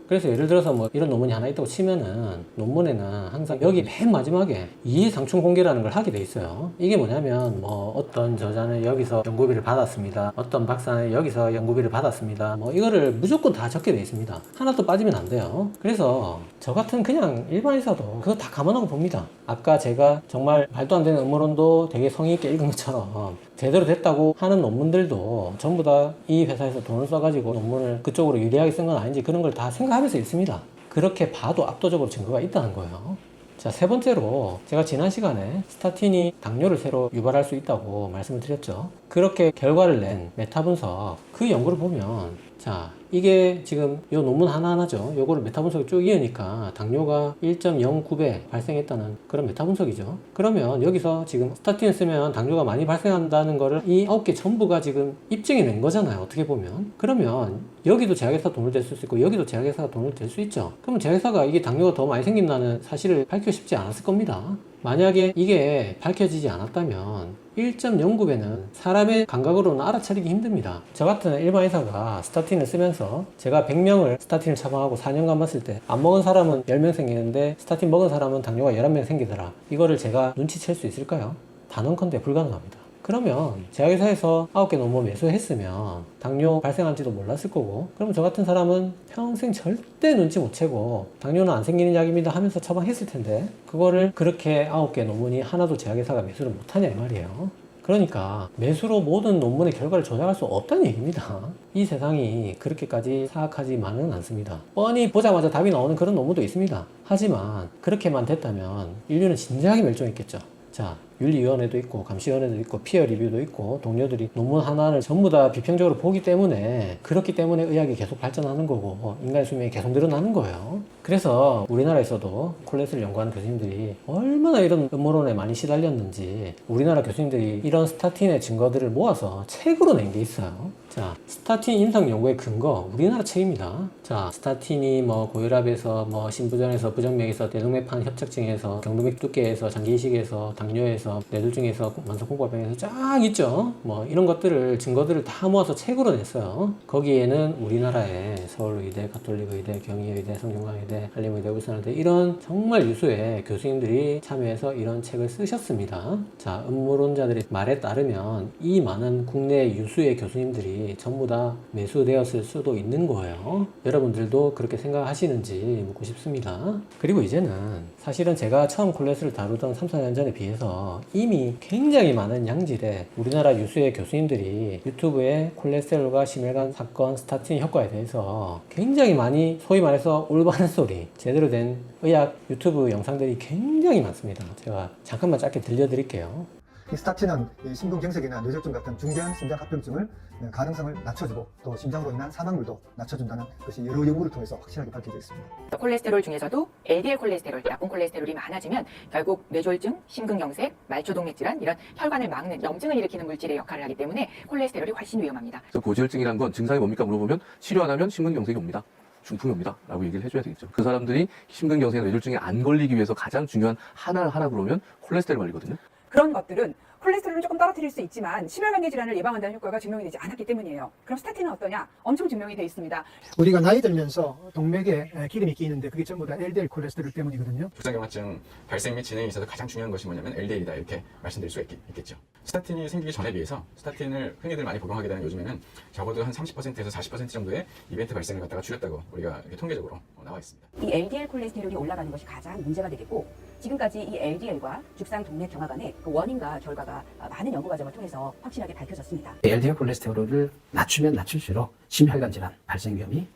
그래서 예를 들어서 뭐 이런 논문이 하나 있다고 치면은 논문에는 항상 여기 맨 마지막에 이해상충 공개라는 걸 하게 돼 있어요. 이게 뭐냐면 뭐 어떤 저자는 여기서 연구비를 받았습니다, 어떤 박사는 여기서 연구비를 받았습니다, 뭐 이거를 무조건 다 적게 돼 있습니다. 하나도 빠지면 안 돼요. 그래서 저 같은 그냥 일반의사도 그거 다 감안하고 봅니다. 아까 제가 정말 말도 안 되는 음모론도 되게 성의 있게 읽은 것처럼 제대로 됐다고 하는 논문들도 전부 다 이 회사에서 돈을 써가지고 논문을 그쪽으로 유리하게 쓴 건 아닌지 그런 걸 다 생각하면서 읽습니다. 그렇게 봐도 압도적으로 증거가 있다는 거예요. 자, 세 번째로 제가 지난 시간에 스타틴이 당뇨를 새로 유발할 수 있다고 말씀을 드렸죠. 그렇게 결과를 낸 메타 분석, 그 연구를 보면, 자, 이게 지금 이 논문 하나하나죠. 요거를 메타 분석이 쭉 이으니까 당뇨가 1.09배 발생했다는 그런 메타 분석이죠. 그러면 여기서 지금 스타틴을 쓰면 당뇨가 많이 발생한다는 거를 이 9개 전부가 지금 입증이 된 거잖아요. 어떻게 보면. 그러면 여기도 제약회사 돈을 댈 수 있고 여기도 제약회사가 돈을 댈 수 있죠. 그러면 제약회사가 이게 당뇨가 더 많이 생긴다는 사실을 밝히고 싶지 않았을 겁니다. 만약에 이게 밝혀지지 않았다면 1.09배는 사람의 감각으로는 알아차리기 힘듭니다. 저 같은 일반 의사가 스타틴을 쓰면서 제가 100명을 스타틴을 처방하고 4년간 봤을 때 안 먹은 사람은 10명 생기는데 스타틴 먹은 사람은 당뇨가 11명 생기더라. 이거를 제가 눈치챌 수 있을까요? 단언컨대 불가능합니다. 그러면 제약회사에서 9개 논문 매수했으면 당뇨 발생할지도 몰랐을 거고, 그럼 저 같은 사람은 평생 절대 눈치 못 채고 당뇨는 안 생기는 약입니다 하면서 처방했을 텐데, 그거를 그렇게 9개 논문이 하나도 제약회사가 매수를 못하냐 이 말이에요. 그러니까 매수로 모든 논문의 결과를 조작할 수 없다는 얘기입니다. 이 세상이 그렇게까지 사악하지만은 않습니다. 뻔히 보자마자 답이 나오는 그런 논문도 있습니다. 하지만 그렇게만 됐다면 인류는 진작에 멸종했겠죠. 자, 윤리위원회도 있고 감시위원회도 있고 피어 리뷰도 있고 동료들이 논문 하나를 전부 다 비평적으로 보기 때문에, 그렇기 때문에 의학이 계속 발전하는 거고 인간의 수명이 계속 늘어나는 거예요. 그래서 우리나라에서도 콜레스테롤 연구하는 교수님들이 얼마나 이런 음모론에 많이 시달렸는지 우리나라 교수님들이 이런 스타틴의 증거들을 모아서 책으로 낸 게 있어요. 자, 스타틴 임상 연구의 근거 우리나라 책입니다. 자, 스타틴이 뭐 고혈압에서 뭐 신부전에서 부정맥에서 대동맥판 협착증에서 경동맥 두께에서 장기이식에서 당뇨에서 뇌졸중에서 만성공과병에서 쫙 있죠. 뭐 이런 것들을 증거들을 다 모아서 책으로 냈어요. 거기에는 우리나라의 서울의대, 가톨릭의대, 경희의대, 성균관의대, 한림의대, 울산의대 이런 정말 유수의 교수님들이 참여해서 이런 책을 쓰셨습니다. 자, 음모론자들의 말에 따르면 이 많은 국내 유수의 교수님들이 전부 다 매수되었을 수도 있는 거예요. 여러분들도 그렇게 생각하시는지 묻고 싶습니다. 그리고 이제는 사실은 제가 처음 콜레스테롤을 다루던 3, 4년 전에 비해서 이미 굉장히 많은 양질의 우리나라 유수의 교수님들이 유튜브에 콜레스테롤과 심혈관 사건, 스타틴 효과에 대해서 굉장히 많이 소위 말해서 올바른 소리, 제대로 된 의학 유튜브 영상들이 굉장히 많습니다. 제가 잠깐만 짧게 들려드릴게요. 이 스타틴은 심근경색이나 뇌졸중 같은 중대한 심장합병증을 가능성을 낮춰주고 또 심장으로 인한 사망률도 낮춰준다는 것이 여러 연구를 통해서 확실하게 밝혀져 있습니다. 콜레스테롤 중에서도 LDL 콜레스테롤, 나쁜 콜레스테롤이 많아지면 결국 뇌졸중, 심근경색, 말초동맥 질환 이런 혈관을 막는 염증을 일으키는 물질의 역할을 하기 때문에 콜레스테롤이 훨씬 위험합니다. 그래서 고지혈증이라는 건 증상이 뭡니까 물어보면 치료 안 하면 심근경색이 옵니다. 중풍이 옵니다. 라고 얘기를 해줘야 되겠죠. 그 사람들이 심근경색이나 뇌졸중에 안 걸리기 위해서 가장 중요한 하나를 하라 그러면 콜레스테롤 관리거든요. 그런 것들은 콜레스테롤을 조금 떨어뜨릴 수 있지만 심혈관계 질환을 예방한다는 효과가 증명이 되지 않았기 때문이에요. 그럼 스타틴은 어떠냐? 엄청 증명이 되어 있습니다. 우리가 나이 들면서 동맥에 기름이 끼이는데 그게 전부 다 LDL 콜레스테롤 때문이거든요. 부작용화증 발생 및 진행에 있어서 가장 중요한 것이 뭐냐면 LDL이다 이렇게 말씀드릴 수가 있겠죠. 스타틴이 생기기 전에 비해서 스타틴을 흔히들 많이 복용하게 되는 요즘에는 적어도 한 30%에서 40% 정도의 이벤트 발생을 갖다가 줄였다고 우리가 이렇게 통계적으로 나와 있습니다. 이 LDL 콜레스테롤이 올라가는 것이 가장 문제가 되겠고, 지금까지 이 LDL과 죽상동맥 경화 간의 그 원인과 결과가 많은 연구 과정을 통해서 확실하게 밝혀졌습니다. LDL 콜레스테롤을 낮추면 낮출수록 심혈관 질환 발생 위험이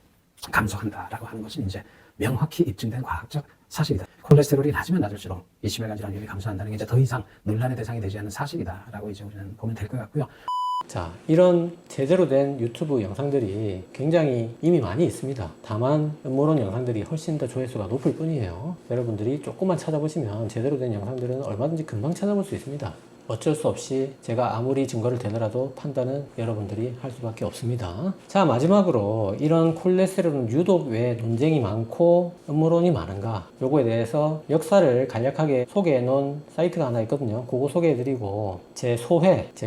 감소한다라고 하는 것은 이제 명확히 입증된 과학적 사실이다. 콜레스테롤이 낮으면 낮을수록 이 심혈관 질환 위험이 감소한다는 게 이제 더 이상 논란의 대상이 되지 않는 사실이다라고 이제 우리는 보면 될 것 같고요. 자, 이런 제대로 된 유튜브 영상들이 굉장히 이미 많이 있습니다. 다만 음모론 영상들이 훨씬 더 조회수가 높을 뿐이에요. 여러분들이 조금만 찾아보시면 제대로 된 영상들은 얼마든지 금방 찾아볼 수 있습니다. 어쩔 수 없이 제가 아무리 증거를 대더라도 판단은 여러분들이 할 수밖에 없습니다. 자, 마지막으로 이런 콜레스테롤은 유독 왜 논쟁이 많고 음모론이 많은가, 요거에 대해서 역사를 간략하게 소개해 놓은 사이트가 하나 있거든요. 그거 소개해 드리고 제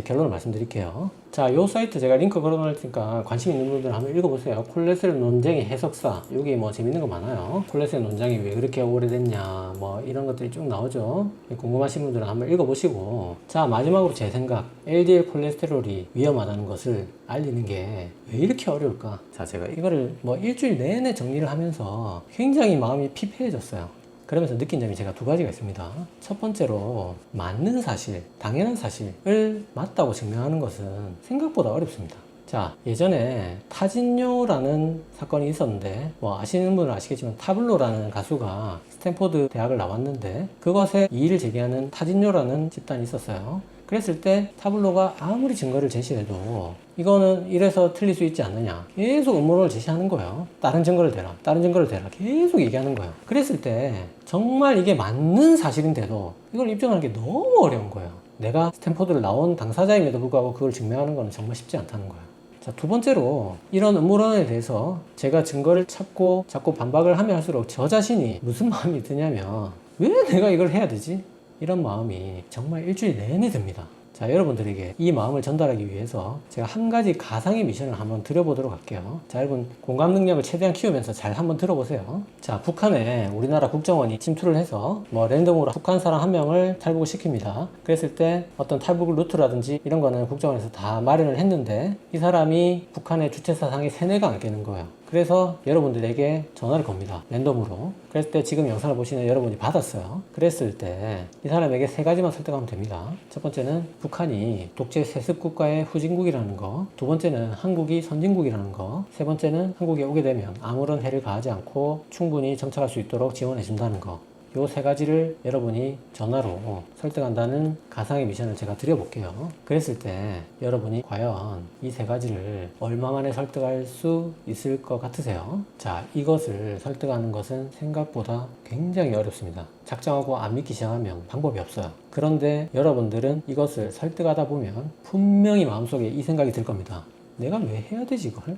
결론을 말씀드릴게요. 자, 요 사이트 제가 링크 걸어놓을 테니까 관심 있는 분들 한번 읽어보세요. 콜레스테롤 논쟁의 해석사. 여기 뭐 재밌는 거 많아요. 콜레스테롤 논쟁이 왜 그렇게 오래됐냐, 뭐 이런 것들이 쭉 나오죠. 궁금하신 분들은 한번 읽어보시고. 자, 마지막으로 제 생각. LDL 콜레스테롤이 위험하다는 것을 알리는 게 왜 이렇게 어려울까? 자, 제가 이거를 뭐 일주일 내내 정리를 하면서 굉장히 마음이 피폐해졌어요. 그러면서 느낀 점이 제가 두 가지가 있습니다. 첫 번째로 맞는 사실, 당연한 사실을 맞다고 증명하는 것은 생각보다 어렵습니다. 자, 예전에 타진뇨라는 사건이 있었는데 뭐 아시는 분은 아시겠지만 타블로라는 가수가 스탠포드 대학을 나왔는데 그것에 이의를 제기하는 타진뇨라는 집단이 있었어요. 그랬을 때 타블로가 아무리 증거를 제시해도 이거는 이래서 틀릴 수 있지 않느냐, 계속 음모론을 제시하는 거예요. 다른 증거를 대라, 다른 증거를 대라, 계속 얘기하는 거예요. 그랬을 때 정말 이게 맞는 사실인데도 이걸 입증하는 게 너무 어려운 거예요. 내가 스탠포드를 나온 당사자임에도 불구하고 그걸 증명하는 건 정말 쉽지 않다는 거예요. 자, 두 번째로 이런 음모론에 대해서 제가 증거를 찾고 자꾸 반박을 하면 할수록 저 자신이 무슨 마음이 드냐면 왜 내가 이걸 해야 되지? 이런 마음이 정말 일주일 내내 듭니다. 자, 여러분들에게 이 마음을 전달하기 위해서 제가 한 가지 가상의 미션을 한번 드려보도록 할게요. 자, 여러분 공감 능력을 최대한 키우면서 잘 한번 들어보세요. 자, 북한에 우리나라 국정원이 침투를 해서 뭐 랜덤으로 북한 사람 한 명을 탈북을 시킵니다. 그랬을 때 어떤 탈북 루트라든지 이런 거는 국정원에서 다 마련을 했는데 이 사람이 북한의 주체사상에 세뇌가 안 깨는 거예요. 그래서 여러분들에게 전화를 겁니다. 랜덤으로. 그랬을 때 지금 영상을 보시는 여러분이 받았어요. 그랬을 때 이 사람에게 세 가지만 설득하면 됩니다. 첫 번째는 북한이 독재 세습국가의 후진국이라는 거, 두 번째는 한국이 선진국이라는 거, 세 번째는 한국에 오게 되면 아무런 해를 가하지 않고 충분히 정착할 수 있도록 지원해 준다는 거. 요 세 가지를 여러분이 전화로 설득한다는 가상의 미션을 제가 드려볼게요. 그랬을 때 여러분이 과연 이 세 가지를 얼마 만에 설득할 수 있을 것 같으세요? 자, 이것을 설득하는 것은 생각보다 굉장히 어렵습니다. 작정하고 안 믿기 시작하면 방법이 없어요. 그런데 여러분들은 이것을 설득하다 보면 분명히 마음속에 이 생각이 들 겁니다. 내가 왜 해야 되지 이걸?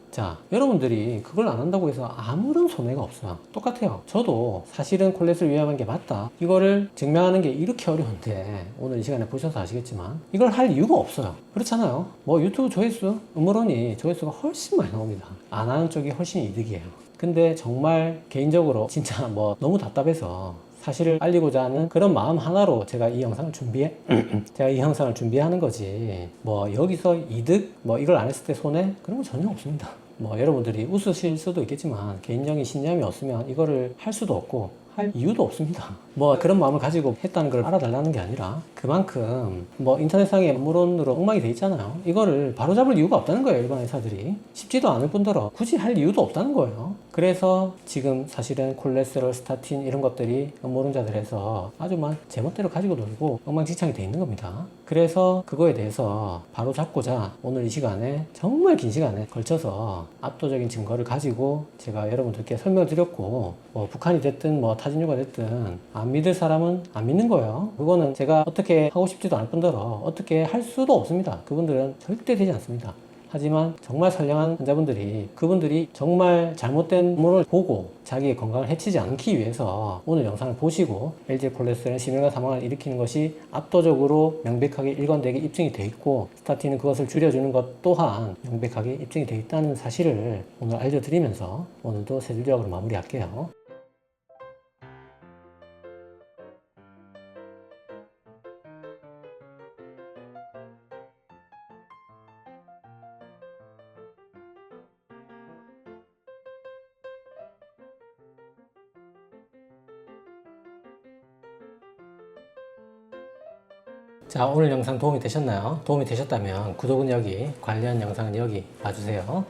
자, 여러분들이 그걸 안 한다고 해서 아무런 손해가 없어요. 똑같아요. 저도 사실은 콜레스테롤 위험한 게 맞다. 이거를 증명하는 게 이렇게 어려운데 오늘 이 시간에 보셔서 아시겠지만 이걸 할 이유가 없어요. 그렇잖아요. 뭐 유튜브 조회수, 음모론이 조회수가 훨씬 많이 나옵니다. 안 하는 쪽이 훨씬 이득이에요. 근데 정말 개인적으로 진짜 뭐 너무 답답해서 사실을 알리고자 하는 그런 마음 하나로 제가 이 영상을 준비하는 거지. 뭐 여기서 이득, 뭐 이걸 안 했을 때 손해? 그런 건 전혀 없습니다. 뭐 여러분들이 웃으실 수도 있겠지만 개인적인 신념이 없으면 이거를 할 수도 없고 할 이유도 없습니다. 뭐 그런 마음을 가지고 했다는 걸 알아달라는 게 아니라 그만큼 뭐 인터넷상에 음모론으로 엉망이 돼 있잖아요. 이거를 바로잡을 이유가 없다는 거예요. 일반 의사들이. 쉽지도 않을 뿐더러 굳이 할 이유도 없다는 거예요. 그래서 지금 사실은 콜레스테롤, 스타틴 이런 것들이 음모론자들에서 아주만 제멋대로 가지고 놀고 엉망진창이 돼 있는 겁니다. 그래서 그거에 대해서 바로 잡고자 오늘 이 시간에 정말 긴 시간에 걸쳐서 압도적인 증거를 가지고 제가 여러분들께 설명을 드렸고 뭐 북한이 됐든 뭐 타진유가 됐든 안 믿을 사람은 안 믿는 거예요. 그거는 제가 어떻게 하고 싶지도 않을 뿐더러 어떻게 할 수도 없습니다. 그분들은 절대 되지 않습니다. 하지만 정말 선량한 환자분들이 그분들이 정말 잘못된 물을 보고 자기의 건강을 해치지 않기 위해서 오늘 영상을 보시고 LDL 콜레스테롤은 심혈관 사망을 일으키는 것이 압도적으로 명백하게 일관되게 입증이 돼 있고 스타틴은 그것을 줄여주는 것 또한 명백하게 입증이 돼 있다는 사실을 오늘 알려드리면서 오늘도 세 줄 요약으로 마무리할게요. 자, 오늘 영상 도움이 되셨나요? 도움이 되셨다면 구독은 여기, 관련 영상은 여기 봐주세요.